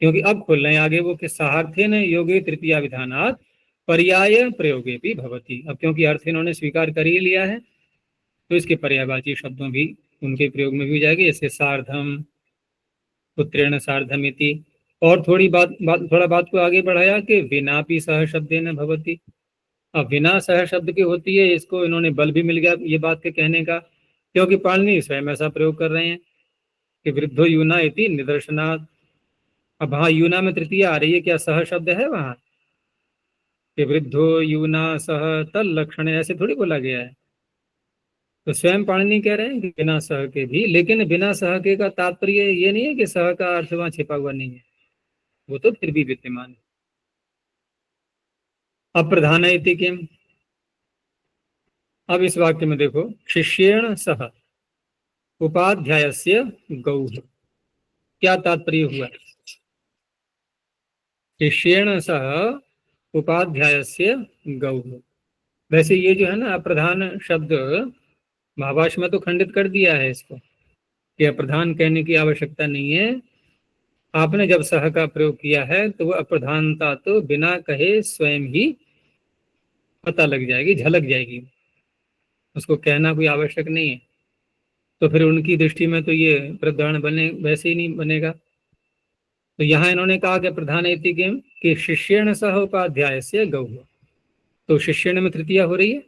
क्योंकि अब खोल रहे हैं आगे वो कि सहार्थेन योगे तृतीया विधानात् पर्याय प्रयोगे भी भवति। अब क्योंकि अर्थ इन्होंने स्वीकार कर ही लिया है, तो इसके पर्यायवाची शब्दों भी उनके प्रयोग में भी हो जाएगी, जैसे सार्धम, पुत्रेण सार्धम इति। और थोड़ा बात को आगे बढ़ाया कि विना भी सह शब्देन भवति। अब बिना सह शब्द की होती है, इसको इन्होंने बल भी मिल गया ये बात के कहने का, क्योंकि पाणिनि स्वयं ऐसा प्रयोग कर रहे हैं कि वृद्धो यूना इति निदर्शनात्। अब वहां यूना में तृतीया आ रही है, क्या सह शब्द है वहां कि वृद्धो यूना सह तल लक्षण, ऐसे थोड़ी बोला गया है। तो स्वयं पाणिनि कह रहे हैं कि बिना सह के भी, लेकिन बिना सह के का तात्पर्य ये नहीं है कि सह का अर्थ वहां छिपा हुआ नहीं है, वो तो फिर भी विद्यमान है। अप्रधान इति किम, अब इस वाक्य में देखो, शिष्येण सह उपाध्यायस्य गौः, क्या तात्पर्य हुआ? शिष्येण सह उपाध्यायस्य गौः। वैसे ये जो है ना अप्रधान शब्द, महाभाष्य में तो खंडित कर दिया है इसको कि अप्रधान कहने की आवश्यकता नहीं है। आपने जब सह का प्रयोग किया है तो वो अप्रधानता तो बिना कहे स्वयं ही पता लग जाएगी, झलक जाएगी, उसको कहना कोई आवश्यक नहीं है। तो फिर उनकी दृष्टि में तो ये प्रधान बने वैसे ही नहीं बनेगा। तो यहाँ इन्होंने कहा कि प्रधान ऐतिक्यम कि शिष्येण सह उपाध्याय से गौ, तो शिष्येण में तृतीया हो रही है,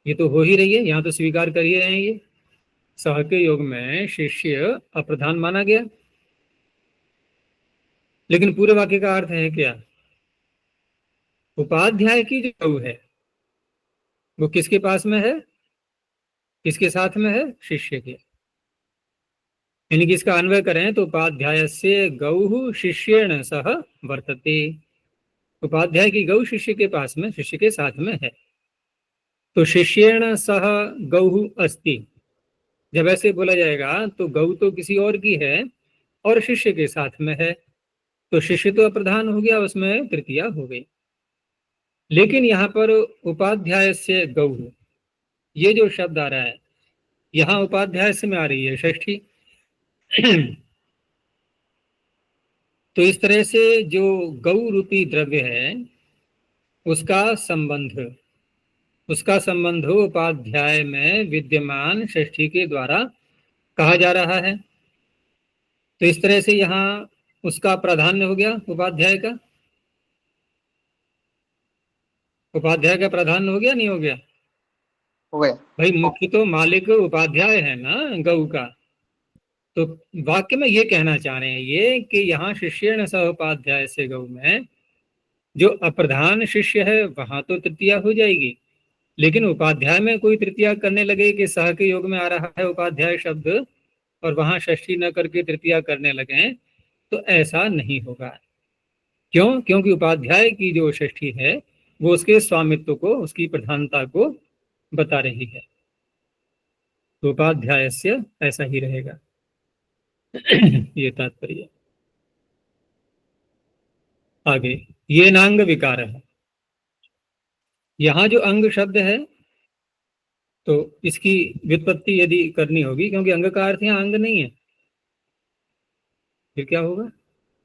ये तो हो ही रही है, यहाँ तो स्वीकार कर ही रहे हैं ये, सह के योग में शिष्य अप्रधान माना गया। लेकिन पूरे वाक्य का अर्थ है क्या? उपाध्याय की जो गौ है वो किसके पास में है, किसके साथ में है? शिष्य के। यानी कि इसका अन्वय करें तो उपाध्याय से गौ शिष्येण सह वर्तते। उपाध्याय की गौ शिष्य के पास में, शिष्य के साथ में है। तो शिष्येण सह गौ अस्ति, जब ऐसे बोला जाएगा तो गौ तो किसी और की है और शिष्य के साथ में है, तो शिष्य तो अप्रधान हो गया, उसमें तृतीया हो गई। लेकिन यहाँ पर उपाध्याय से गौ, ये जो शब्द आ रहा है यहाँ उपाध्याय से में आ रही है षष्ठी। तो इस तरह से जो गौ रूपी द्रव्य है उसका संबंध, उसका संबंध उपाध्याय में विद्यमान षष्ठी के द्वारा कहा जा रहा है। तो इस तरह से यहाँ उसका प्राधान्य हो गया उपाध्याय का। उपाध्याय का प्राधान्य हो गया, नहीं हो गया? हो गया। भाई मुख्य तो मालिक उपाध्याय है ना गौ का। तो वाक्य में ये कहना चाह रहे हैं ये कि यहाँ शिष्येण सह उपाध्याय से गौ में जो अप्रधान शिष्य है वहां तो तृतीया हो जाएगी, लेकिन उपाध्याय में कोई तृतीया करने लगे कि सह के योग में आ रहा है उपाध्याय शब्द और वहां षष्ठी न करके तृतीया करने लगे, तो ऐसा नहीं होगा। क्यों? क्योंकि उपाध्याय की जो षष्ठी है वो उसके स्वामित्व को, उसकी प्रधानता को बता रही है। तो उपाध्याय से ऐसा ही रहेगा। ये तात्पर्य। आगे ये नांग विकार है। यहाँ जो अंग शब्द है तो इसकी व्युत्पत्ति यदि करनी होगी, क्योंकि अंग का अर्थ यहाँ अंग नहीं है, फिर क्या होगा?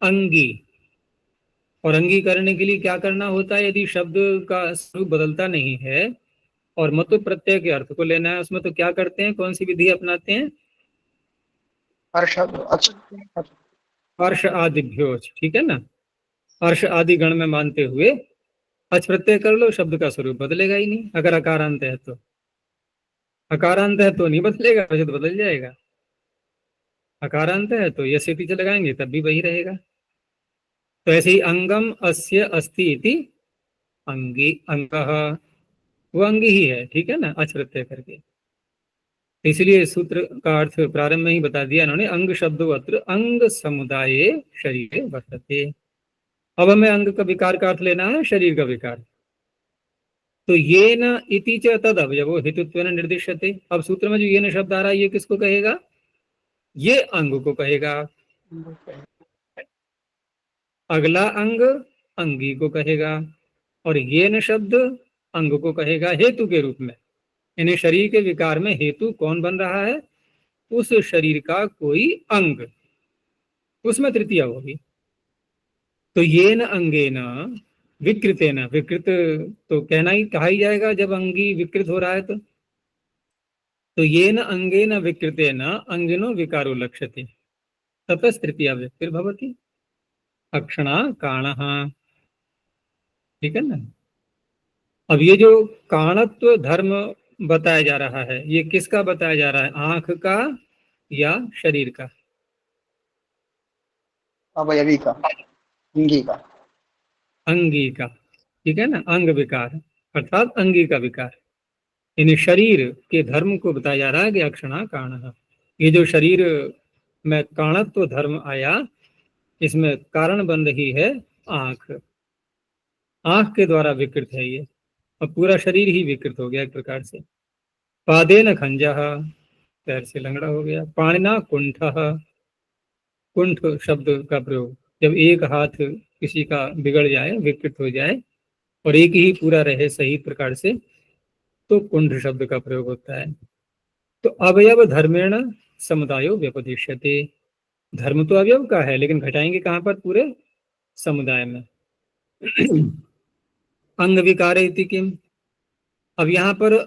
अंगी। और अंगी करने के लिए क्या करना होता है? यदि शब्द का स्वरूप बदलता नहीं है और मतु प्रत्यय के अर्थ को लेना है उसमें, तो क्या करते हैं, कौन सी विधि अपनाते हैं? हर्ष, अच्छा, अर्ष आदिभ्योच, ठीक है ना। अर्ष आदि गण में मानते हुए अच प्रत्यय कर लो, शब्द का स्वरूप बदलेगा ही नहीं। अगर अकारांत है तो, अकारांत है तो नहीं बदलेगा, वैसे तो बदल जाएगा। अकारांत है तो यस्य पीछे लगाएंगे तब भी वही रहेगा। तो ऐसे ही अंगम अस्य अस्ति इति अंगी, अंगः वो अंग ही है, ठीक है ना, अच प्रत्यय करके। तो इसलिए इस सूत्र का अर्थ प्रारंभ में ही बता दिया इन्होंने, अंग शब्दो अत्र अंग समुदाये शरीरे वर्तते। अब हमें अंग का विकार का अर्थ लेना है शरीर का विकार। तो ये न इति च तद अवयवो हेतुत्वेन निर्दिश्यते। अब सूत्र में जो ये न शब्द आ रहा है ये किसको कहेगा? ये अंग को कहेगा। अगला अंग अंगी को कहेगा और ये न शब्द अंग को कहेगा हेतु के रूप में। यानी शरीर के विकार में हेतु कौन बन रहा है? उस शरीर का कोई अंग, उसमें तृतीया होगी। तो ये न अंगे न विकृते न, विकृत तो कहना ही कहा ही जाएगा जब अंगी विकृत हो रहा है तो ये न अंगे न विकृते न अंगिनो विकारो लक्ष्यते ततस् तृतीया व्यक्तिर्भवति अक्षणा काणः, ठीक है ना। अब ये जो काणत्व धर्म बताया जा रहा है ये किसका बताया जा रहा है? आंख का या शरीर का? अवयवी का, अंगी का। अंगी का, ठीक है ना। अंग विकार अर्थात अंगी का विकार, यानी शरीर के धर्म को बताया जा रहा है कि अक्षणा काणः। ये जो शरीर में काणत्व धर्म आया इसमें कारण बन रही है आंख। आंख के द्वारा विकृत है ये, अब पूरा शरीर ही विकृत हो गया एक प्रकार से। पादेन खंजः, पैर से लंगड़ा हो गया। पाणिना कुंठः, कुंठ शब्द का प्रयोग जब एक हाथ किसी का बिगड़ जाए, विकृत हो जाए और एक ही पूरा रहे सही प्रकार से, तो कुंठ शब्द का प्रयोग होता है। तो अवयव धर्मेण समुदायो व्यपदिश्यते। धर्म तो अवयव का है लेकिन घटाएंगे कहाँ पर? पूरे समुदाय में। अंग विकार इति किम। अब यहाँ पर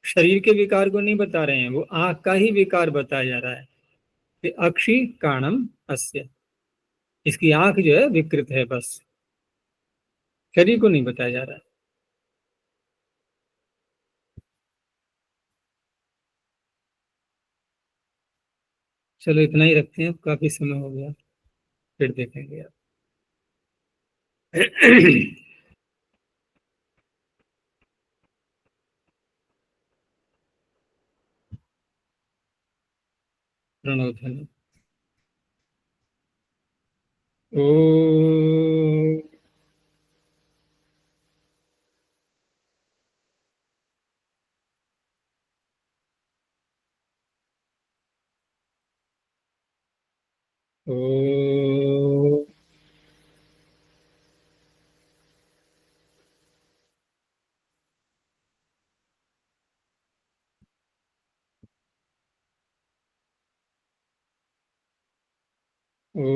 शरीर के विकार को नहीं बता रहे हैं, वो आंख का ही विकार बताया जा रहा है कि अक्षी काणम अस्य, इसकी आंख जो है विकृत है, बस शरीर को नहीं बताया जा रहा है। चलो इतना ही रखते हैं, काफी समय हो गया, फिर देखेंगे। प्रणव ध्वनि। ओ ओ ओ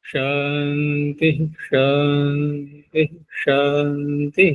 शांति शांति शांति।